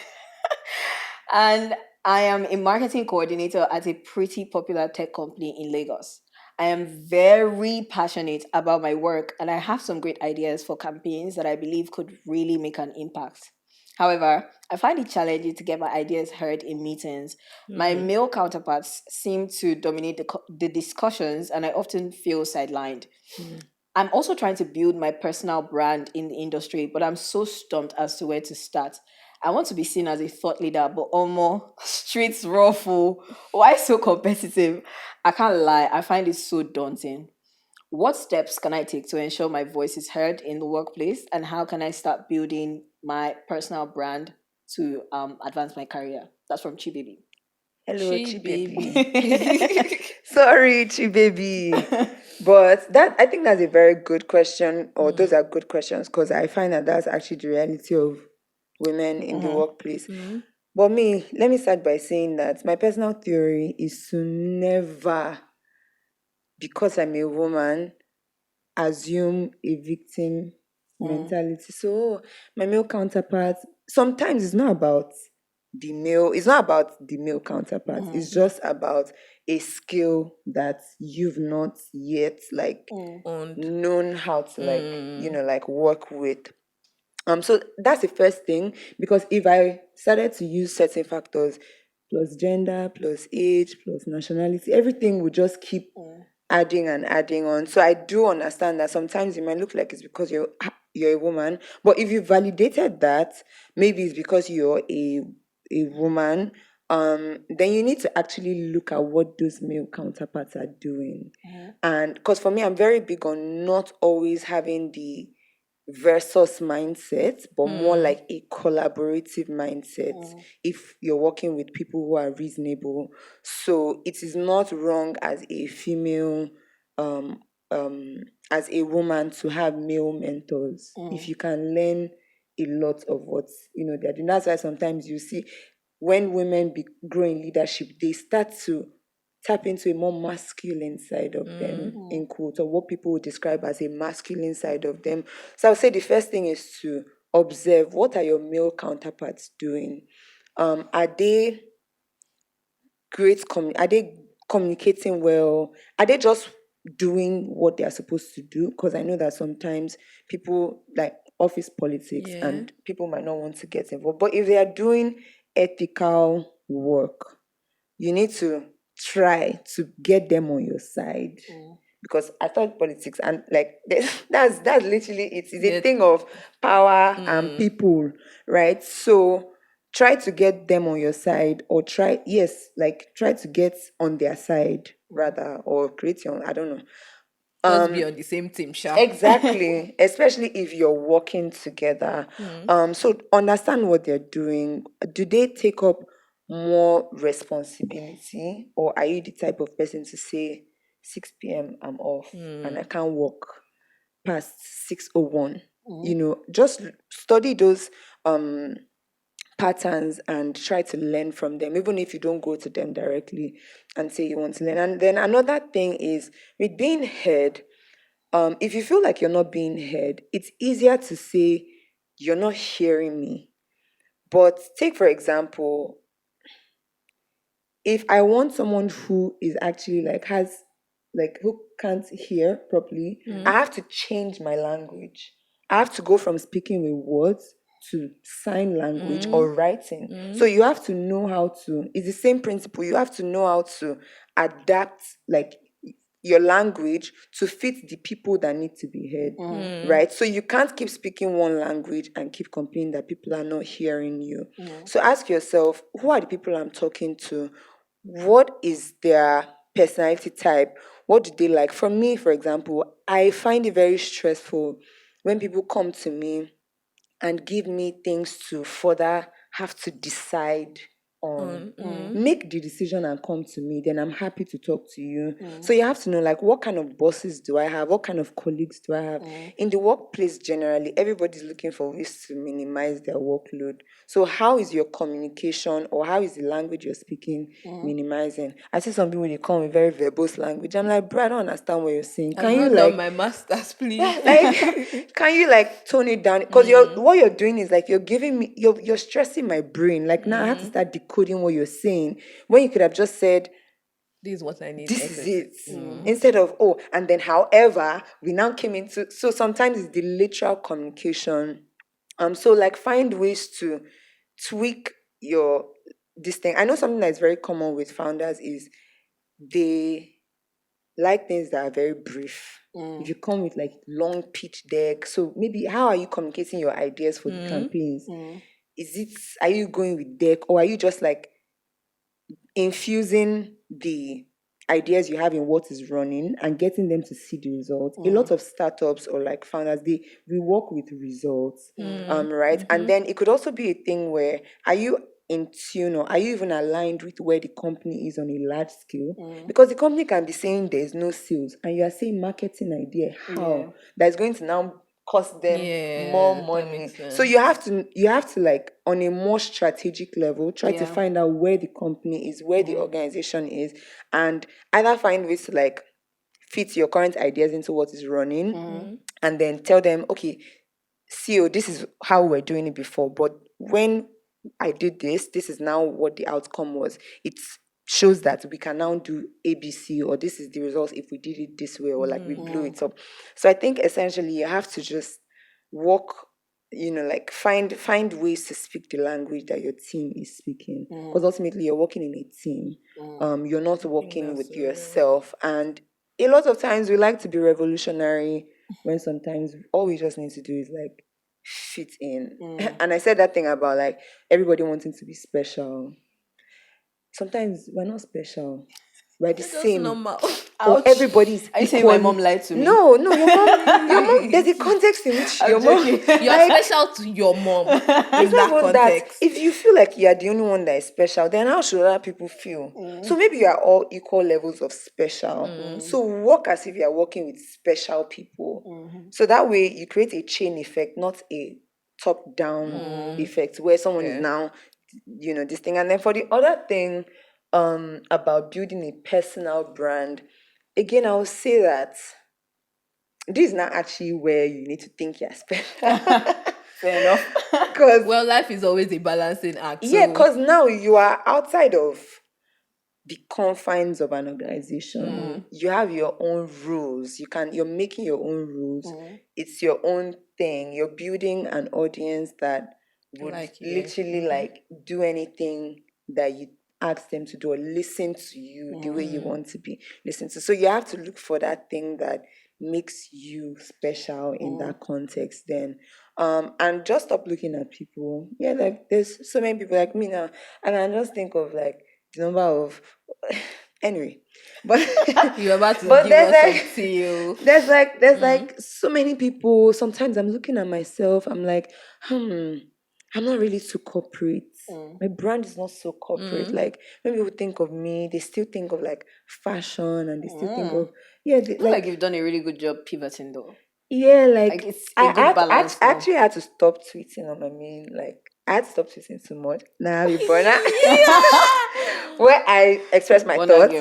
And I am a marketing coordinator at a pretty popular tech company in Lagos. I am very passionate about my work and I have some great ideas for campaigns that I believe could really make an impact. However, I find it challenging to get my ideas heard in meetings. My male counterparts seem to dominate the discussions and I often feel sidelined. I'm also trying to build my personal brand in the industry, but I'm so stumped as to where to start. I want to be seen as a thought leader, but almost streets ruffle. Why so competitive? I can't lie, I find it so daunting. What steps can I take to ensure my voice is heard in the workplace, and how can I start building my personal brand to advance my career? That's from Chi Baby. Hello, Chi Chi baby. baby. Sorry, Chi baby. But I think that's a very good question, or those are good questions, because I find that that's actually the reality of women in the workplace. But let me start by saying that my personal theory is to never, because I'm a woman, assume a victim mentality. So my male counterparts, sometimes it's not about the male counterpart. It's just about a skill that you've not yet like known how to like work with. So that's the first thing, because if I started to use certain factors plus gender plus age plus nationality, everything would just keep adding and adding on. So I do understand that sometimes it might look like it's because you're a woman, but if you validated that, maybe it's because you're a woman. Then you need to actually look at what those male counterparts are doing. And because for me, I'm very big on not always having the versus mindset, but more like a collaborative mindset if you're working with people who are reasonable. So it is not wrong as a female, um, as a woman, to have male mentors if you can learn a lot of what they're doing. That's why sometimes you see when women grow in leadership, they start to tap into a more masculine side of them, in quotes, or what people would describe as a masculine side of them. So I would say the first thing is to observe, what are your male counterparts doing? Are they are they communicating well? Are they just doing what they are supposed to do? Because I know that sometimes people like office politics and people might not want to get involved. But if they are doing ethical work, you need to try to get them on your side. Because I thought politics and like that's literally it. It's a thing of power and people, right? So try to get them on your side, or try to get on their side rather, or create your own, I don't know. Just be on the same team, Sha. Exactly, especially if you're working together. So understand what they're doing. Do they take up more responsibility, or are you the type of person to say 6 p.m. I'm off and I can't work past 6:01? Just study those patterns and try to learn from them, even if you don't go to them directly and say you want to learn. And then another thing is with being heard. If you feel like you're not being heard, it's easier to say you're not hearing me. But take, for example, if I want someone who is actually like has who can't hear properly, I have to change my language. I have to go from speaking with words to sign language or writing. So you have to know how to, it's the same principle. You have to know how to adapt your language to fit the people that need to be heard, right? So you can't keep speaking one language and keep complaining that people are not hearing you. So ask yourself, who are the people I'm talking to? What is their personality type? What do they like? For me, for example, I find it very stressful when people come to me and give me things to further have to decide on. Make the decision and come to me, then I'm happy to talk to you. So you have to know, what kind of bosses do I have? What kind of colleagues do I have? In the workplace, generally, everybody's looking for ways to minimize their workload. So how is your communication, or how is the language you're speaking minimizing? I see some people, they come with very verbose language. I'm like, bro, I don't understand what you're saying. I've not done my master's, please. Can you tone it down? Because what you're doing is you're giving me, you're stressing my brain. Now I have to start decoding what you're saying, when you could have just said, this is what I need. this is it. Instead of, and then however, we now came into, so sometimes it's the literal communication. So find ways to tweak this thing. I know something that's very common with founders is they like things that are very brief. If you come with long pitch deck, so maybe how are you communicating your ideas for the campaigns? Are you going with deck, or are you just infusing the ideas you have in what is running and getting them to see the results? A lot of startups or founders, we work with results, right? And then it could also be a thing where, are you in tune, or are you even aligned with where the company is on a large scale? Because the company can be saying there's no sales, and you are saying marketing idea, how that's going to now cost them more money. So you have to on a more strategic level try to find out where the company is, where the organization is, and either find ways to fit your current ideas into what is running, and then tell them, okay, CEO, this is how we're doing it before, but when I did this is now what the outcome was. It shows that we can now do ABC, or this is the results if we did it this way, or we blew it up. So I think essentially you have to just work, find ways to speak the language that your team is speaking, because ultimately you're working in a team. You're not working with yourself, and a lot of times we like to be revolutionary when sometimes all we just need to do is fit in. And I said that thing about everybody wanting to be special. Sometimes we're not special. We're the same. Normal. Or everybody's I say my mom lied to me. No, your mom, there's a context in which your mom, you're special to your mom in that context. If you feel like you're the only one that is special, then how should other people feel? So maybe you are all equal levels of special. So work as if you're working with special people. So that way you create a chain effect, not a top-down effect where someone is now, this thing. And then for the other thing, about building a personal brand, again, I will say that this is not actually where you need to think you're special. Fair enough. Because life is always a balancing act. Yeah, because now you are outside of the confines of an organization. You have your own rules. You're making your own rules. It's your own thing. You're building an audience that would literally do anything that you ask them to do, or listen to you the way you want to be listened to. So you have to look for that thing that makes you special in that context then. And just stop looking at people. Yeah, there's so many people like me now, and I just think of the number of anyway, but you're about to but give us some tea. There's so many people. Sometimes I'm looking at myself, I'm like, I'm not really too corporate. My brand is not so corporate. When people think of me, they still think of fashion, and they still think of I feel like you've done a really good job pivoting though. Yeah, it's a good balance. I actually had to stop tweeting on my main, I had to stop tweeting too much. Now I have a burner where I express my thoughts.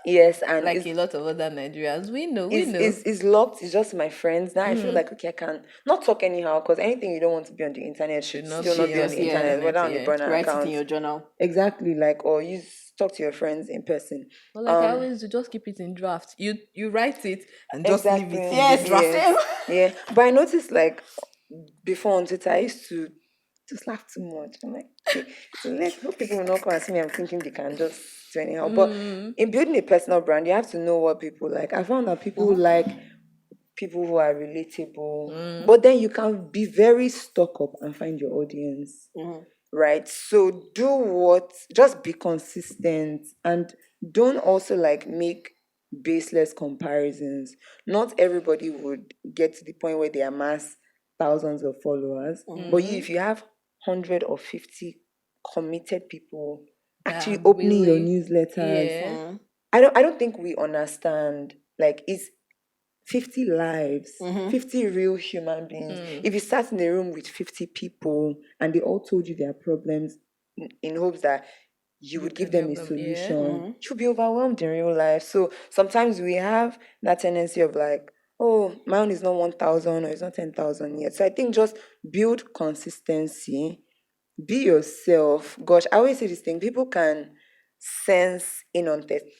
Yes, and Like a lot of other Nigerians, we know. is locked. It's just my friends. Now I feel like, okay, I can not talk anyhow, because anything you don't want to be on the internet should not still not be on just, the internet, whether on the burner write it in account. your journal. Exactly, like, or you talk to your friends in person. But like I always do, just keep it in draft. You write it and just leave it in Exactly. the draft. Same. Yeah. But I noticed, like, before on Twitter, I used to just laugh too much. I'm like, okay, let hope people will not come and see me. I'm thinking they can just do anyhow. But in building a personal brand, you have to know what people like. I found that people like people who are relatable, but then you can be very stuck up and find your audience. Right? So just be consistent, and don't also like make baseless comparisons. Not everybody would get to the point where they amass thousands of followers, but if you have 100 or 50 committed people actually opening your newsletters, I don't think we understand, like, it's 50 lives, 50 real human beings. If you sat in a room with 50 people and they all told you their problems in hopes that you would give them a solution, you'll be overwhelmed in real life. So sometimes we have that tendency of like, oh, my own is not 1,000 or it's not 10,000 yet. So I think just build consistency, be yourself. Gosh, I always say this thing: people can sense inauthenticity.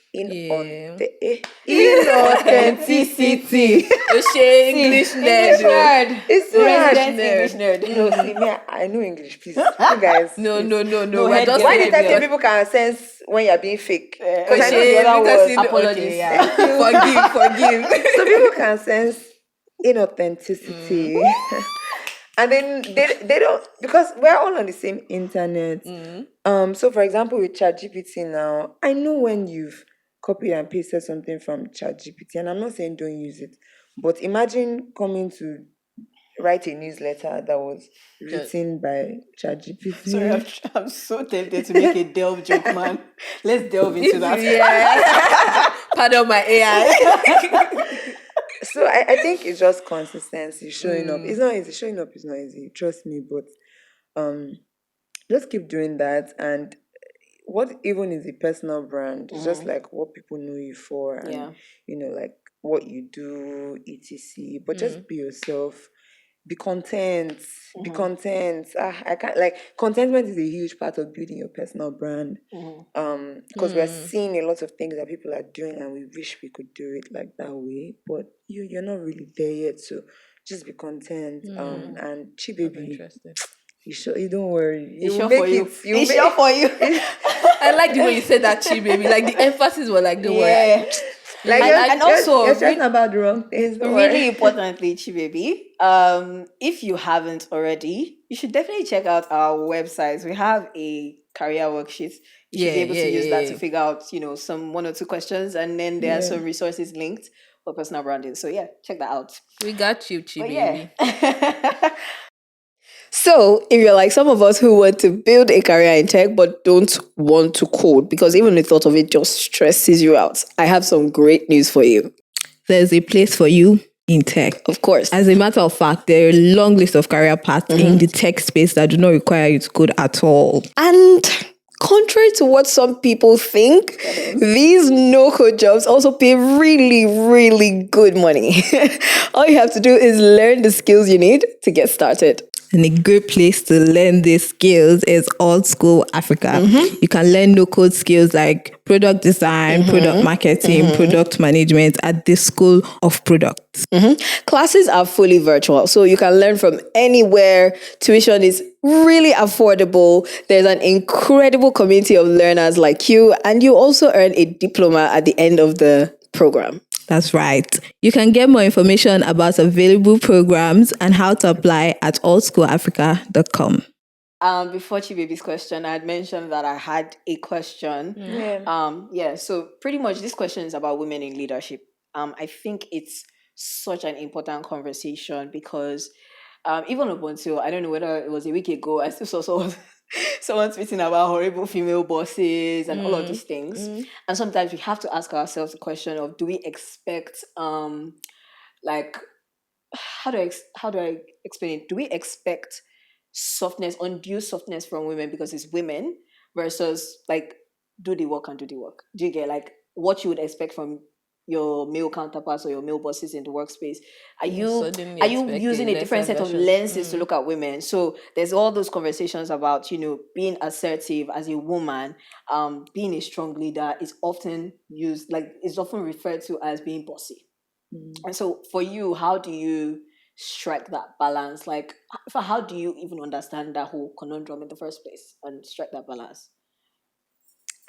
English nerd. It's so hard. Resident English nerd. See me, I know English, please. You guys. No. No We're head just girl. Why saying did I say it. people can sense when you're being fake? Because I know the Because other word. Apologies. Okay, yeah. Forgive. So people can sense inauthenticity. And then they don't, because we're all on the same internet. So for example, with ChatGPT now, I know when you've copied and pasted something from ChatGPT, and I'm not saying don't use it, but imagine coming to write a newsletter that was written by ChatGPT. Sorry, I'm so tempted to make a delve joke, man. Let's delve into that. Yeah. Pardon my AI. So I think it's just consistency, showing up. It's not easy. Showing up is not easy. Trust me, but just keep doing that. And what even is a personal brand? It's just like what people know you for, and like what you do, etc. But just be yourself. Be content. Be content. I can't, like, contentment is a huge part of building your personal brand. Because we're seeing a lot of things that people are doing, and we wish we could do it like that way, but you're not really there yet. So just be content. And Chi baby, you don't worry. It's You sure will for make you. it. It's sure for you. I like the way you said that, Chi baby. Like the emphasis was like, don't worry. Yeah. Like, And also, you're stressing about the wrong things. Don't really worry. importantly, Chibaby, if you haven't already, you should definitely check out our websites. We have a career worksheet. You should be able to use that to figure out, some 1 or 2 questions, and then there are some resources linked for personal branding. So yeah, check that out. We got you, Chi But baby. yeah. So, if you're like some of us who want to build a career in tech but don't want to code because even the thought of it just stresses you out, I have some great news for you. There's a place for you in tech. Of course. As a matter of fact, there are a long list of career paths in the tech space that do not require you to code at all. And contrary to what some people think, these no-code jobs also pay really, really good money. All you have to do is learn the skills you need to get started. And a good place to learn these skills is Old School Africa. You can learn no-code skills like product design, product marketing, product management at the School of Products. Classes are fully virtual, so you can learn from anywhere. Tuition is really affordable. There's an incredible community of learners like you, and you also earn a diploma at the end of the program. That's right. You can get more information about available programs and how to apply at allschoolafrica.com. Before Chibaby's question, I had mentioned that I had a question. So pretty much this question is about women in leadership. I think it's such an important conversation because even up until, I don't know whether it was a week ago, I still saw someone tweeting about horrible female bosses and all of these things. And sometimes we have to ask ourselves the question of, do we expect, like, how do I explain it? Do we expect softness, undue softness from women because it's women versus like do the work and do the work? Do you get, like, what you would expect from your male counterparts or your male bosses in the workspace, are You you suddenly are you expect a using a different lesser set of version. lenses to look at women? So there's all those conversations about, being assertive as a woman, being a strong leader is often used, like, is often referred to as being bossy. And so for you, how do you strike that balance? Like, how do you even understand that whole conundrum in the first place and strike that balance?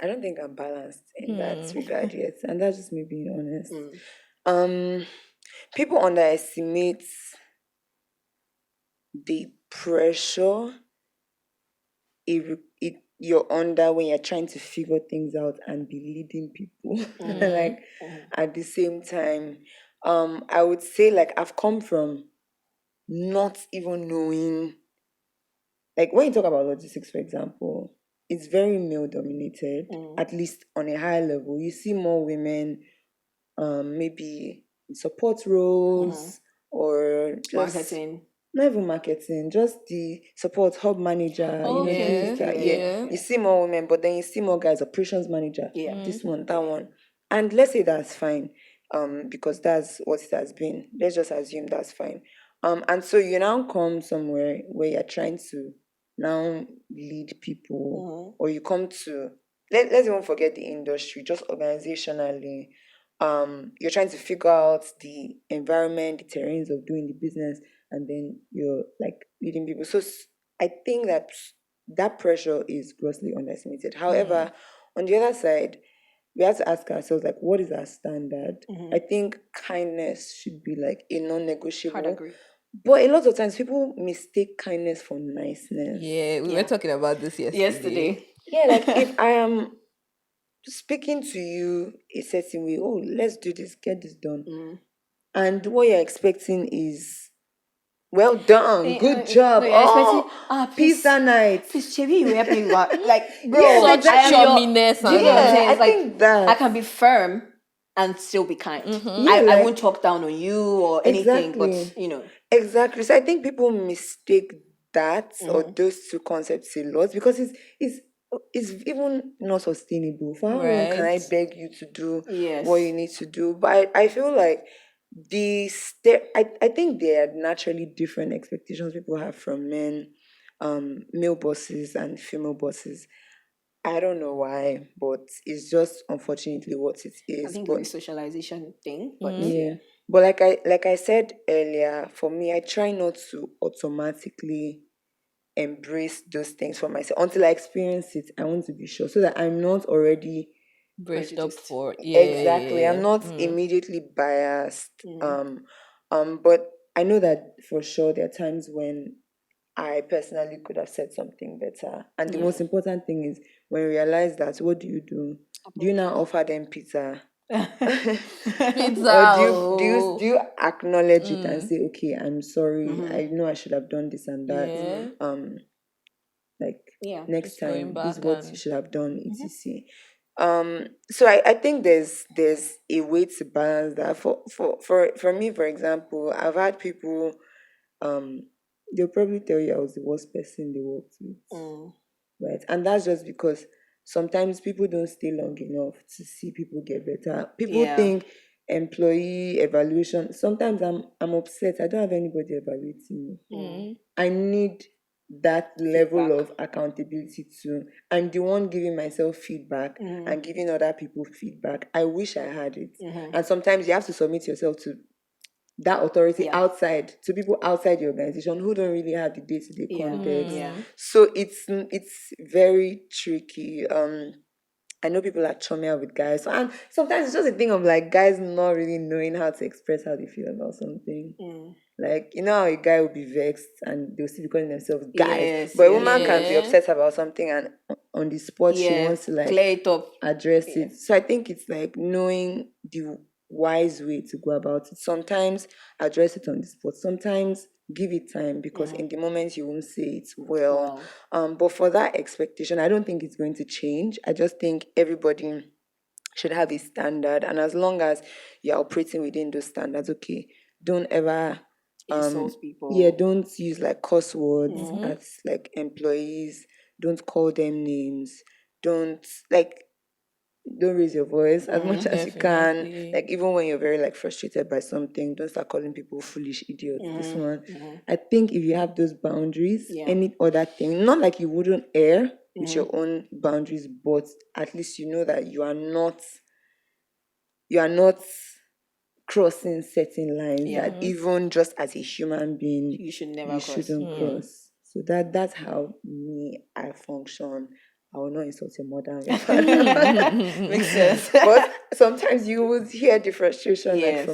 I don't think I'm balanced in that regard yet, and that's just me being honest. People underestimate the pressure you're under when you're trying to figure things out and be leading people. Like at the same time, I would say, like, I've come from not even knowing, like, when you talk about logistics, for example, it's very male dominated, at least on a high level. You see more women, maybe in support roles or just Marketing. not even marketing, just the support hub manager, things like that. Yeah. You see more women, but then you see more guys, operations manager, this one, that one. And let's say that's fine, because that's what it has been. Let's just assume that's fine. And so you now come somewhere where you're trying to now lead people, or you come to, let's even forget the industry, just organizationally. You're trying to figure out the environment, the terrains of doing the business, and then you're like leading people. So I think that pressure is grossly underestimated. However, on the other side, we have to ask ourselves, like, what is our standard? I think kindness should be like a Hard non-negotiable. agree. But a lot of times people mistake kindness for niceness. Yeah, we were talking about this yesterday. Yeah, like if I am speaking to you a certain way, oh, let's do this, get this done. And what you're expecting is, well done, good job. No, you're expecting, please, pizza night. please, Chevi, you help me. Like, bro, Yes, Such I am chumminess Do you and get what I'm Yeah, saying? I It's like, think that. I can be firm and still be kind. Yeah, I like, won't talk down on you or anything, but Exactly. So I think people mistake that or those two concepts a lot, because it's even not sustainable. For how long can I Right. beg you to do Yes. what you need to do? But I feel like I think there are naturally different expectations people have from men, male bosses and female bosses. I don't know why, but it's just unfortunately what it I is. think But it's a socialization thing, but yeah. But like I said earlier, for me, I try not to automatically embrace those things for myself until I experience it. I want to be sure so that I'm not already Braced up prejudiced. for exactly. I'm not immediately biased. But I know that for sure there are times when I personally could have said something better. And the most important thing is when you realize that, what do? Do you now offer them pizza? Pizza. Or do you acknowledge it and say, okay, I'm sorry, I know I should have done this and that. Like, next Just going time, this is back what you and should have done, etc. So I think there's a way to balance that. For me, for example, I've had people, they'll probably tell you I was the worst person they worked with. Right? And that's just because sometimes people don't stay long enough to see people get better. People think employee evaluation. Sometimes I'm upset. I don't have anybody evaluating me. I need that level of accountability too. I'm the one giving myself feedback and giving other people feedback. I wish I had it. And sometimes you have to submit yourself to that authority outside, to people outside the organization who don't really have the day-to-day context. So it's very tricky. I know people are chummier with guys, and sometimes it's just a thing of like guys not really knowing how to express how they feel about something. Like, how a guy will be vexed and they'll still be calling themselves guys, but a woman can be upset about something and on the spot she wants to like clear it up. address it. So I think it's like knowing the wise way to go about it. Sometimes address it on the spot. Sometimes give it time, because in the moment you won't say it well. But for that expectation, I don't think it's going to change. I just think everybody should have a standard, and as long as you're operating within those standards, okay, don't ever insult people. don't use like curse words as like employees. Don't call them names. Don't, like, don't raise your voice as much as you can. Definitely. Like even when you're very like frustrated by something, don't start calling people foolish idiots. This one, I think if you have those boundaries, Yeah. any other thing, not like you wouldn't err with your own boundaries, but at least you know that you are not crossing certain lines that even just as a human being You should never you cross. shouldn't cross. So that's how I function. I will not insult your mother and your father. Makes sense. But sometimes you would hear the frustration like Yes.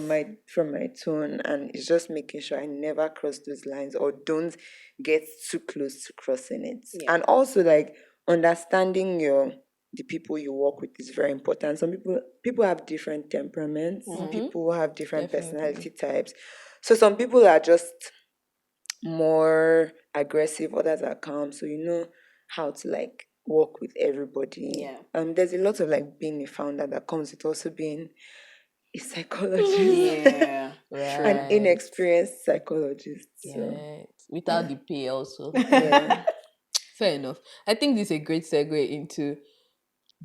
from my tone, and it's just making sure I never cross those lines or don't get too close to crossing it. Yeah. And also like understanding the people you work with is very important. Some people have different temperaments. People have different personality types. So some people are just more aggressive, others are calm. So you know how to like work with everybody. Yeah. There's a lot of like being a founder that comes with also being a psychologist. Yeah. An Right. inexperienced psychologist. So Yeah. Without the pay also. yeah. Fair enough. I think this is a great segue into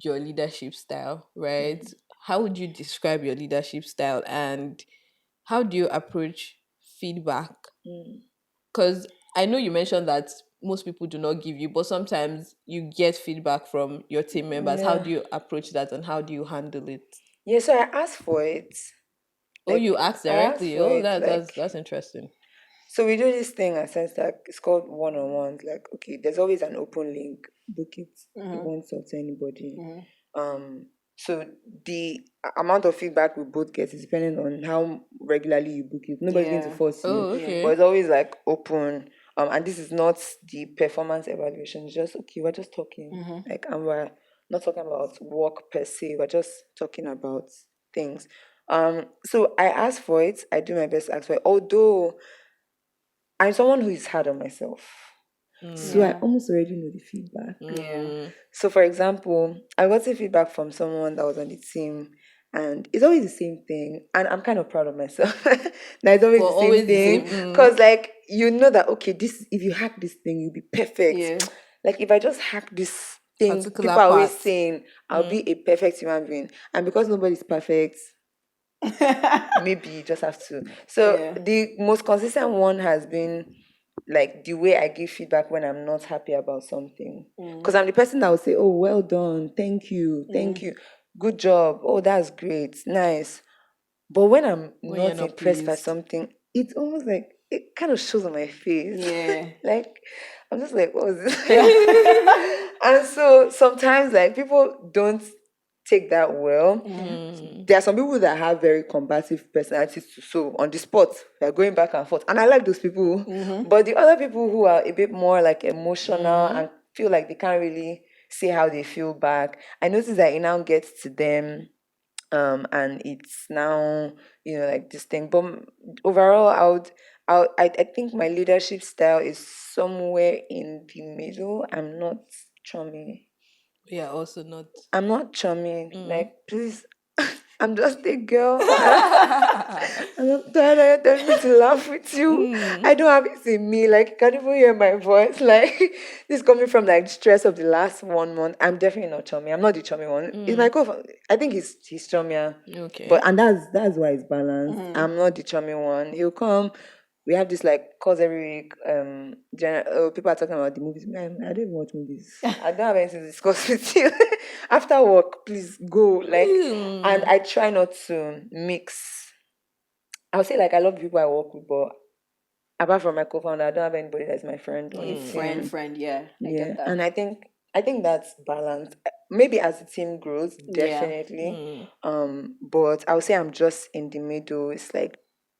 your leadership style, right? How would you describe your leadership style and how do you approach feedback? Because I know you mentioned that most people do not give you, but sometimes you get feedback from your team members. How Yeah. do you approach that and how do you handle it? Yeah, so I asked for it. Oh, Like, you ask I asked directly. for Oh, it, like that's interesting. so we do this thing at Sendstack. It's called one-on-ones. Like, okay, there's always an open link. Book it. You won't talk to anybody. So the amount of feedback we both get is depending on how regularly you book it. Nobody's going to force you. Oh, okay. But it's always like open. And this is not the performance evaluation. It's just okay, we're just talking. Like, and we're not talking about work per se. We're just talking about things. So I ask for it. I do my best to ask for it. Although I'm someone who is hard on myself. So I almost already know the feedback. Yeah. So for example, I got some feedback from someone that was on the team and it's always the same thing. And I'm kind of proud of myself. That it's always Well, the same always the thing. same, Because like you know that okay, this if you hack this thing, you'll be perfect. Yeah. Like if I just hack this thing, Particular people are always part. saying I'll be a perfect human being. And because nobody's perfect, maybe you just have to. So Yeah. the most consistent one has been like the way I give feedback when I'm not happy about something. Because I'm the person that will say, oh, well done, thank you, good job, oh, that's great, nice. But when I'm When you're not not impressed by pleased. something, it's almost like it kind of shows on my face. Yeah. Like I'm just like, what was this? And so sometimes like people don't take that well. There are some people that have very combative personalities too. So on the spot, they're going back and forth. And I like those people. But the other people who are a bit more like emotional and feel like they can't really say how they feel back, I notice that it now gets to them. And it's now, like this thing. But overall, I think my leadership style is somewhere in the middle. I'm not chummy. Yeah, also not. I'm not chummy. Like, please, I'm just a girl. I'm not tired of you telling me to laugh with you. I don't have it in me. Like, you can't even hear my voice. Like, this is coming from like stress of the last 1 month. I'm definitely not chummy. I'm not the chummy one. It's my I think he's chummier. Okay. But and that's why it's balanced. I'm not the chummy one. He'll come. We have this like calls every week. People are talking about the movies. Man, I don't even watch movies. I don't have anything to discuss with you. After work, please go. Like, and I try not to mix. I would say like I love the people I work with, but apart from my co-founder, I don't have anybody that's my friend on the team. Friend, yeah. I Yeah, get that. and I think that's balanced. Maybe as the team grows, Yeah. definitely. But I would say I'm just in the middle. It's like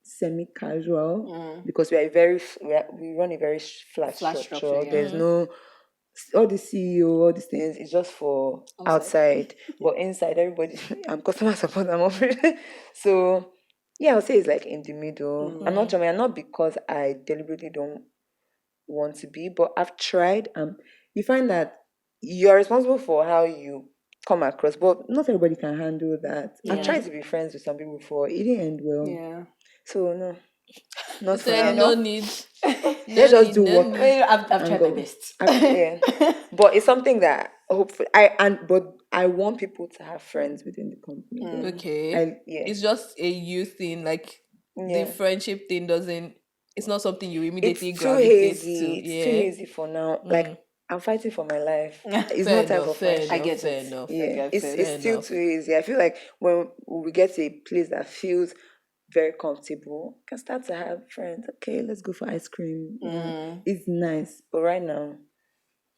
semi-casual because we run a very flat structure. yeah. There's no all the CEO, all these things. It's just for outside, but inside everybody. I'm customer support. I'm operating. So yeah, I would say it's like in the middle. I'm not chummy, and not because I deliberately don't want to be, but I've tried. You find that you're responsible for how you come across, but not everybody can handle that. I've tried to be friends with some people before. It didn't end well. Yeah. So no, not for Said now. no need. Let's just do work. I've tried my go. best. Yeah, but it's something that hopefully but I want people to have friends within the company. though. Okay. Yeah. It's just a you thing. Like Yeah. the friendship thing doesn't. It's not something you immediately It's too gravitate hazy. to. It's Yeah. too hazy for now. Like I'm fighting for my life. It's Fair not time enough, for fair friendship. I enough, get fair it. enough. Yeah, get it's it. it's Fair still enough. too easy. I feel like when we get to a place that feels very comfortable, can start to have friends. Okay, let's go for ice cream. It's nice, but right now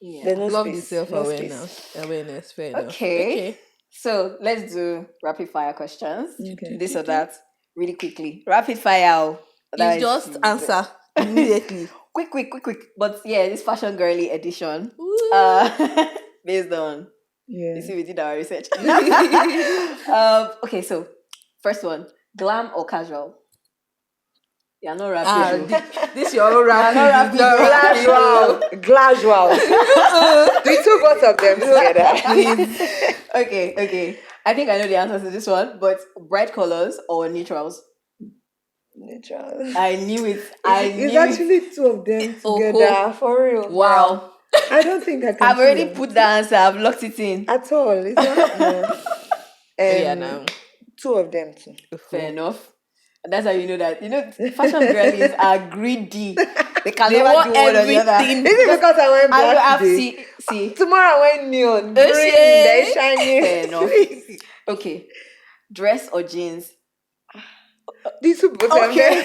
Yeah. there's no Love the space. No space. awareness. Fair enough. Okay. So let's do rapid fire questions. Okay. This or that, really quickly. Rapid fire. That It's is just answer immediately. quick. But yeah, this fashion girly edition. Based on Yeah. you see, we did our research. Okay, so first one, glam or casual? You're not rapid. This your own rapid. not is not rapid. Gladual. We took both of them together. Okay. I think I know the answer to this one, but bright colors or neutrals? Neutral. I knew it. I knew It's it. actually two of them together. For real. Wow. I don't think I can. I've already see put the answer. I've locked it in. at all. It's not. No. Yeah, now. Two of them too. Fair enough. And that's how you know that. You know, fashion girlies are greedy. They can They never want do one or the other. everything. Is it because I went I black have today? see. Tomorrow I went neon. Green, shit. they're shining. Fair enough. Please. Okay. Dress or jeans? These two both of them.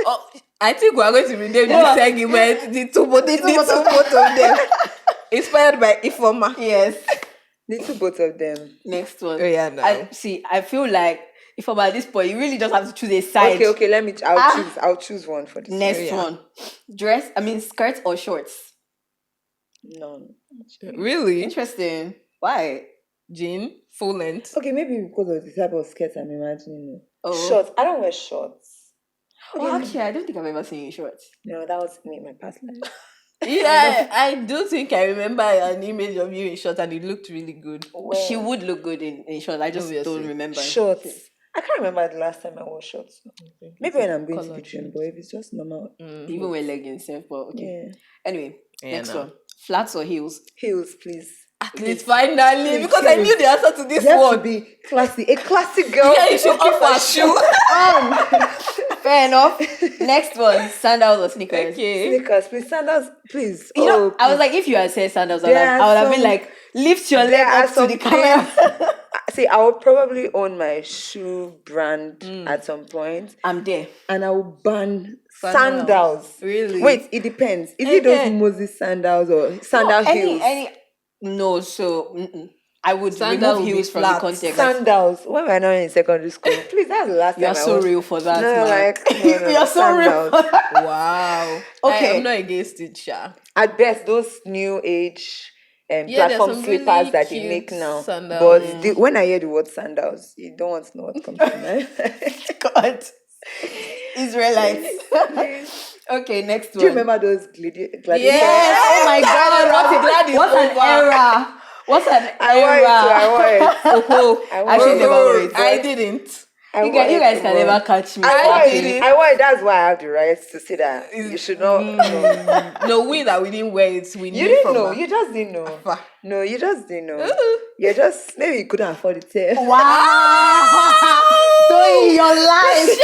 Oh, I think we are going to rename this segment the two both of them. Inspired by Ifeoma. Yes. These two both of them. Next one. Oh, yeah, now. I feel like if I'm at this point, you really just have to choose a side. Okay, let me. I'll choose one for this. Next one. Skirt or shorts? None. Really? Interesting. Why? Jean, full length. Okay, maybe because of the type of skirts I'm imagining. Oh. Shorts. I don't wear shorts. Oh, actually, I don't think I've ever seen you in shorts. No, that was me in my past life. Yeah, I do think I remember an image of you in shorts and it looked really good. She would look good in shorts. I just Obviously. don't remember. Shorts. I can't remember the last time I wore shorts. Maybe when I'm going to the Coloured gym, shorts. but if it's just normal. Even wear leggings, but okay. Yeah. Anyway, Yeah, next no. one. Flats or heels? Heels, please. At least finally, because I knew the answer to this You have to one. be classy. A classic girl. Yeah, you should offer a shoe. Fair enough. Next one. Sandals or sneakers? Okay. Sneakers, please. Sandals, please. You know, I was please. like, if you had said sandals, I There would have are been some- like, lift your leg there are up to some the camera. See, I will probably own my shoe brand at some point, I'm there. and I will ban Sandals. sandals. Really? Wait, it depends. Is it those Okay. Moses sandals or sandal heels? No, so I would Sandal remove will be heels from the flat. context. Sandals. When we were not in secondary school, please, that's the last You time are I so was. real for that, No, man. like no, You're so real sandals. for that. Wow. Okay. I'm not against it, Sha. At best, those new age Yeah, there's platform some slippers really that they cute make now. sandals. But when I hear the word sandals, you don't want to know what comes to mind. God. Israelites. Okay, next one. Do you remember those gladiators? Yes. Oh my God. What an era. What an I wore it. Oh, I wore actually it. never wore it. I didn't. I You wore guys it, can but- never catch me. I wore slapping. it. I wore it. That's why I have the rights to say that. You should not. No. No, we didn't wear it. We You knew didn't from know. her. You just didn't know. Afar. No, you just didn't know. You just maybe you couldn't afford it. Wow. Doing your life.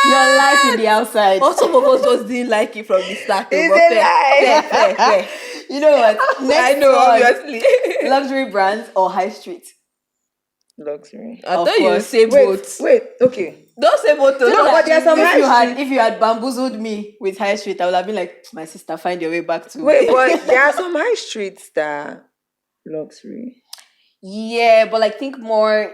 Your life in the outside. Or some of us just didn't like it from the start. It's but a lie. fair. You know what? Next I know, one. obviously. Luxury brands or high street? Luxury. I Of thought you would course. say Wait, both. okay. Don't say both. You know but that there are some high if you had bamboozled me with high street, I would have been like, my sister, find your way back to. Wait, but there are some high streets that are luxury. Yeah, but like think more.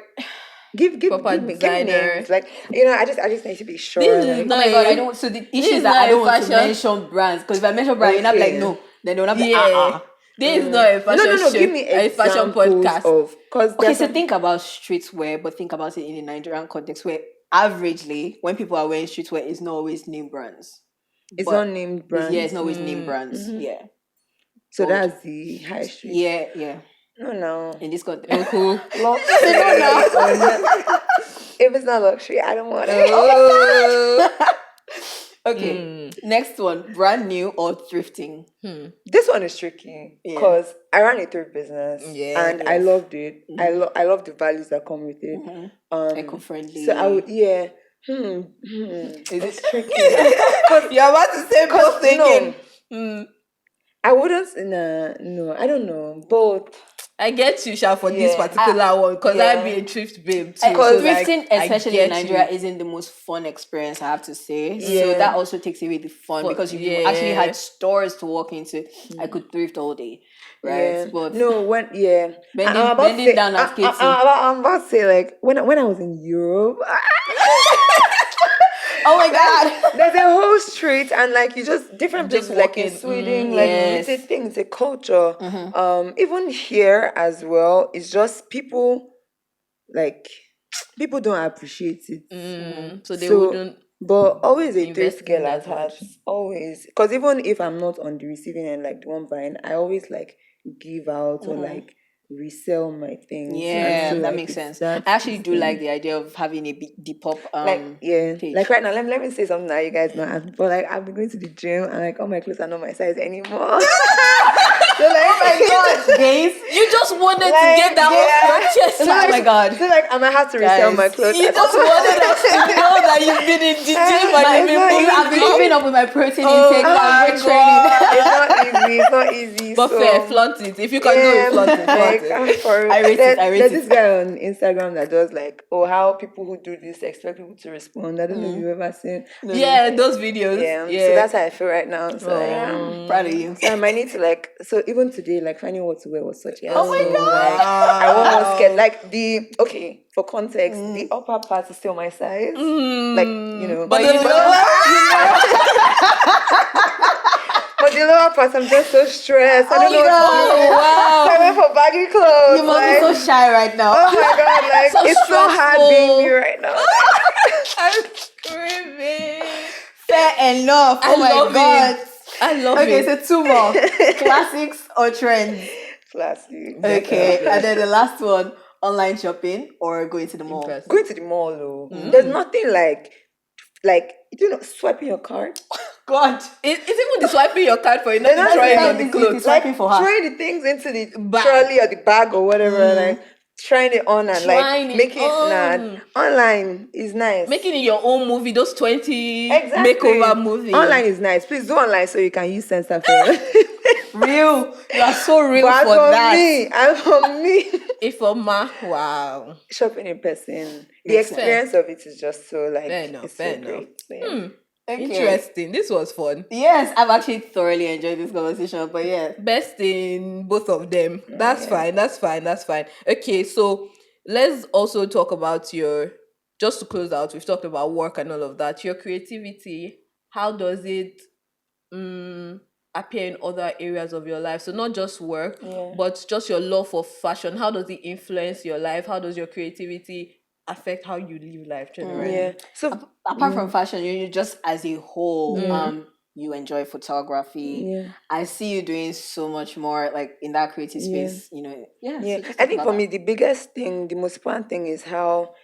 Give Proper me designer. names. Like I just need to be sure. This is like- Oh not my God, I a- don't. So the this issue is is that not I a don't want to fashion- mention brands because if I mention brands, you're not like Okay. no. Then they'll not be Yeah. This is not a fashion no. show. Give me a fashion examples podcast. of because Okay, so think about streetwear, but think about it in a Nigerian context where averagely when people are wearing streetwear, it's not always name brands. it's but not named brands. Yeah, it's not always name brands. Yeah, So that's the high street. yeah. No. In this context, Luxury. If it's not luxury, I don't want it. Okay. Next one, brand new or thrifting? This one is tricky Yeah. because I ran a thrift business Yeah. and I Yes. loved it. I love the values that come with it. Eco-friendly. So I would, yeah. Is It's it? tricky. You're about to say both thinking. No, I wouldn't. No, I don't know. Both. I get you, Sha, for this Yeah. particular one because yeah. I'd be a thrift babe too. Because So like, thrifting, I especially get in Nigeria, you. isn't the most fun experience, I have to say. So Yeah. that also takes away the fun because if you actually yeah. had stores to walk into, I could thrift all day, right? Yeah. But No, when yeah. bending down at Katie. I'm about to say like when I was in Europe. Oh my God! There's a whole street and like you just different Just places like in walking, Sweden, yes. like it's a thing, it's a culture. Even here as well, it's just people like people don't appreciate it. So they wouldn't. But always a invest thrift girl in at as heart. much. Always. Because even if I'm not on the receiving end, like the one buying, I always like give out or like resell my things. Yeah, And so, that like, makes it's sense. that I actually do thing. like the idea of having a Depop page. Like right now, let me say something that you guys know. But like I've been going to the gym and like all my clothes are not my size anymore. So like, Oh my God, guys! You just wanted to Like, get that yeah. off your chest. So, Oh like, my God. So like I might have to resell Guys, my clothes. You just wanted us to know that you've been in the gym and you've been not moving. I've been keeping up with my protein Oh intake my and weight God. training. It's not easy. But so, fair, flaunt it. If you can do it, flaunt it. like, Flaunt it. I'm for I rate it, I rate There's it. this guy on Instagram that does like, how people who do this expect people to respond. I don't know if you've ever seen. Yeah, those videos. Yeah. Yeah. So that's how I feel right now. So yeah. Proud of you. So I might need to like. So even today, like finding what to wear was such a Oh my hassle. God. Like, I almost scared. Like for context, the upper part is still my size. Like But the but the lower part, I'm just so stressed. I don't know what to do. wow. So I went for baggy clothes. You must like, be so shy right now. oh my God, like So it's so hard stressful. being me right now. I'm screaming. Fair enough. Oh my love God. it. I love Okay, it. so two more. Classics or trends? Classy. Okay, and then the last one, online shopping or going to the mall? Impressive. Going to the mall though. There's nothing like swiping your card. God. It's even the swiping your card for you, not They're not trying saying on the it's clothes. like- swiping for her. throwing the things into the Bag. trolley or the bag or whatever, like trying it on and Trying like it making on. online is nice. Making it your own movie, those 20 exactly. makeover movies. Online is nice. Please do online so you can use Sendstack for Real. You are so real but for that. me, and for me, Ifeoma, wow. shopping in person, the Makes experience of it is just so like Fair enough, it's fair so enough. great. So, yeah. Okay. Interesting. This was fun. Yes, I've actually thoroughly enjoyed this conversation, but yeah. Best in both of them. That's fine. That's fine. That's fine. Okay, so let's also talk about just to close out, we've talked about work and all of that. Your creativity, how does it appear in other areas of your life? So not just work, but just your love for fashion. How does it influence your life? How does your creativity affect how you live life generally? Yeah. So Apart from fashion, you just as a whole, you enjoy photography. Yeah. I see you doing so much more like in that creative space, yeah, so just I talk think about for that. me the biggest thing, the most important thing is how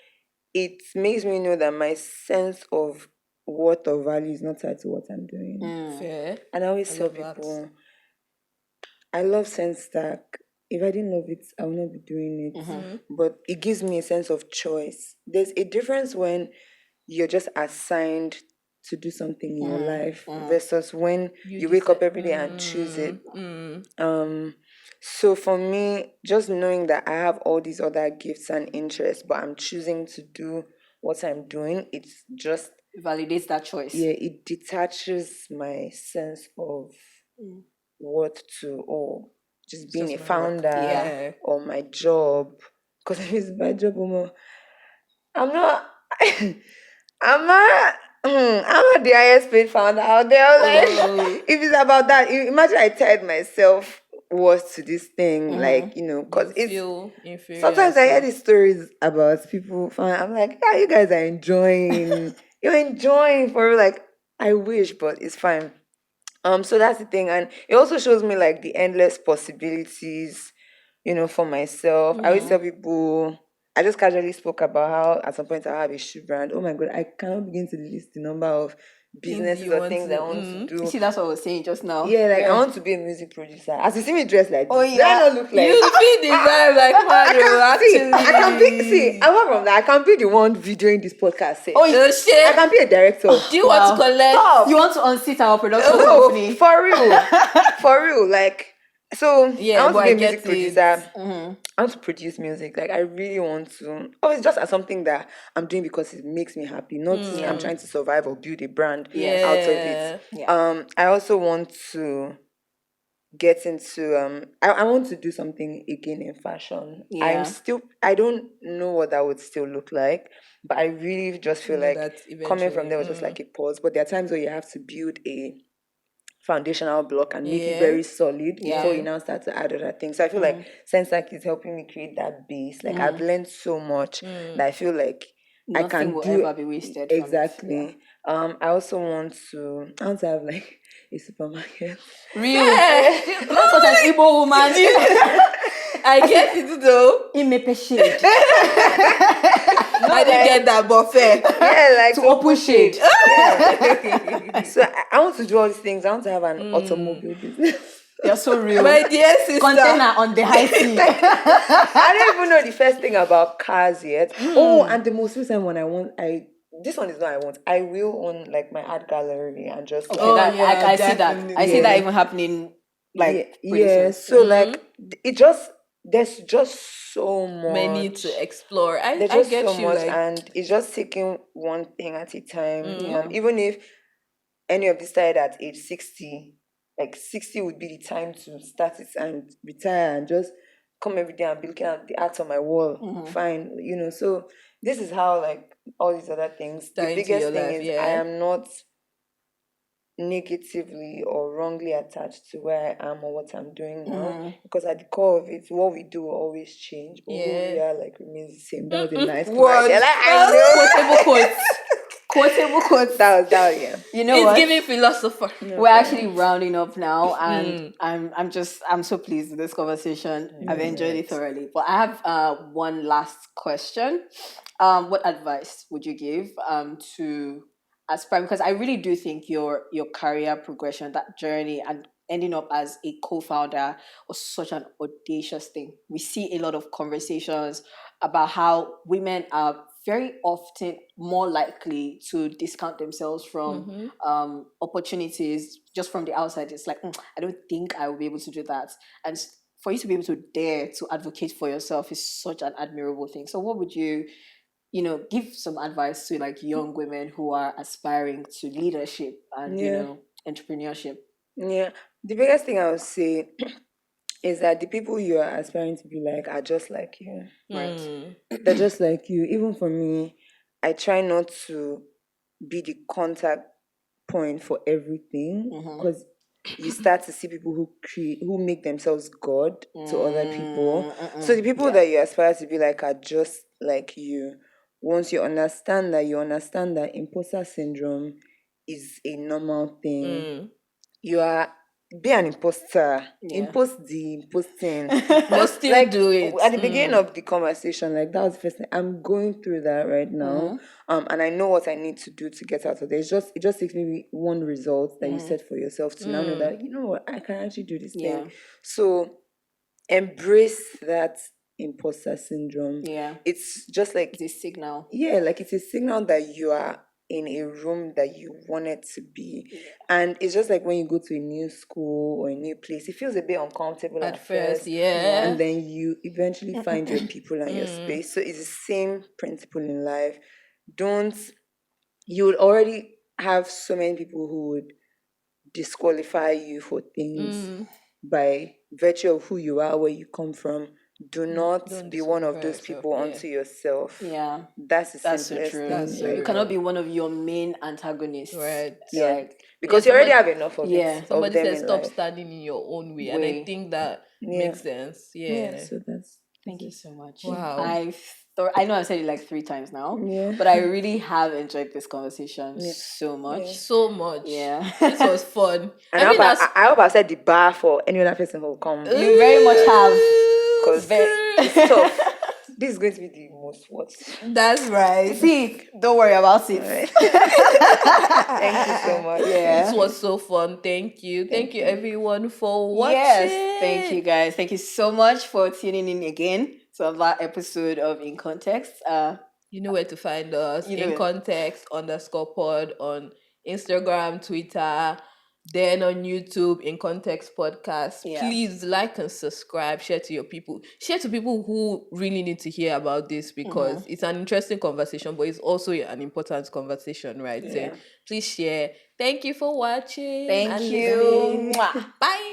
it makes me know that my sense of worth or value is not tied to what I'm doing. Fair. And I always tell love that. people, I love Sendstack. If I didn't love it, I would not be doing it. But it gives me a sense of choice. There's a difference when you're just assigned to do something in your life versus when you wake up every day and choose it. So for me, just knowing that I have all these other gifts and interests, but I'm choosing to do what I'm doing, it's just It validates that choice. it detaches my sense of what to just being just a my work. founder Yeah. or my job. Because if it's my job, I'm not I'm not I'm not the highest paid founder out there. Like, if it's about that, imagine I tied myself worth to this thing, like, because it's Feel inferior. sometimes I hear and these stories about people. I'm like, yeah, you guys are enjoying. You're enjoying for real. Like, I wish, but it's fine. So that's the thing, and it also shows me like the endless possibilities, for myself. I always tell people. I just casually spoke about how at some point I have a shoe brand. Oh my God, I cannot begin to list the number of businesses you or want things to- I want to do. You see, that's what I was saying just now. Yeah, like I want to be a music producer. As you see me dressed like this, Oh, do I yeah. not look like? You feel the vibe like Mario, actually. I can be. See, apart from that, I can be the one videoing this podcast. Say. Oh, Oh, shit. I can be a director. Do you want to collect? Stop. You want to unseat our production No, company? for real. Like, so Yeah, I want but to be I a music get producer. Mm-hmm. I want to produce music. Like, I really want to. Oh, it's just as something that I'm doing because it makes me happy. Not I'm trying to survive or build a brand out of it. Yeah. I also want to get into I want to do something again in fashion. Yeah. I don't know what that would still look like, but I really just feel You know like that coming from eventually, there was just like a pause. But there are times where you have to build a foundational block and make it Yeah. very solid before you Yeah. now start to add other things. So I feel like Sendstack is helping me create that base. Like I've learned so much that I feel like I Nothing can will do ever be wasted from it. exactly. I also want to have like a supermarket. Real. Not such an Igbo woman. I get it though. Imepe shade. I didn't get that buffet. Yeah, like To open shade. So I want to do all these things. I want to have an automobile business. You're so real. My dear sister. Container on the high sea. I don't even know the first thing about cars yet. Oh, and the most recent one this one is not I want. I will own like my art gallery and just Okay, like I see that. definitely. I see that even happening like pretty soon. So like there's just so much. Many to explore. There's I just get so you much, like and it's just taking one thing at a time. Even if any of this started at age 60, like 60 would be the time to start it and retire and just come every day and be looking at the art on my wall. Fine, So this is how like all these other things. Tie The into biggest your thing life, is yeah. I am not negatively or wrongly attached to where I am or what I'm doing now, because at the core of it, what we do will always change, but who we Yeah. are like remains the same. That was a nice What? quote. Like, I know. Quotable quotes. That was yeah. You know it's what? giving philosopher. We're actually rounding up now, and I'm so pleased with this conversation. I've enjoyed it thoroughly. But I have one last question. What advice would you give to aspire? Because I really do think your career progression, that journey, and ending up as a co-founder was such an audacious thing. We see a lot of conversations about how women are very often more likely to discount themselves from opportunities just from the outside. It's like, I don't think I will be able to do that. And for you to be able to dare to advocate for yourself is such an admirable thing. So what would you give some advice to like young women who are aspiring to leadership and, entrepreneurship? Yeah. The biggest thing I would say is that the people you are aspiring to be like are just like you. Right. They're just like you. Even for me, I try not to be the contact point for everything, because you start to see people who make themselves God to other people. So the people that you aspire to be like are just like you. Once you understand that imposter syndrome is a normal thing. You are be an imposter. Impost the imposting. But still Like do it. at the beginning of the conversation, like that was the first thing. I'm going through that right now. And I know what I need to do to get out of there. It just takes maybe one result that you set for yourself to now know that, you know what, I can actually do this thing. So embrace that imposter syndrome. Yeah. It's just like It's a signal. yeah, like it's a signal that you are in a room that you wanted to be. And it's just like when you go to a new school or a new place, it feels a bit uncomfortable at first. yeah. And then you eventually find your people and your space. So it's the same principle in life. You would already have so many people who would disqualify you for things by virtue of who you are, where you come from. Do not Don't be one of disqualify those yourself, people onto yourself. Yeah. That's the That's so simplest true. thing. That's so like, You cannot be one of your main antagonists. Right. Yeah. Like, because Yeah, you already have somebody- enough of Yeah. it. Somebody of them said in stop life. standing in your own way. And I think that makes sense. Yeah, so that's thank you so much. Wow. I know I've said it like 3 times now, Yeah. but I really have enjoyed this conversation so much. So much. Yeah. This was fun. And I hope I set the bar for any other person who will come. You very much have. Because it's tough. This is going to be the most watched. That's right. See, don't worry about it. Alright. Thank you so much. Yeah. This was so fun. Thank you. Thank you everyone for watching. Yes, thank you guys. Thank you so much for tuning in again to another episode of In Context. You know where to find us. You know In it. context _pod on Instagram, Twitter, then on YouTube, In Context Podcast. Yeah. Please like and subscribe. Share to your people. Share to people who really need to hear about this because it's an interesting conversation, but it's also an important conversation, right? Yeah. So please share. Thank you for watching Thank and you. listening. Mwah. Bye.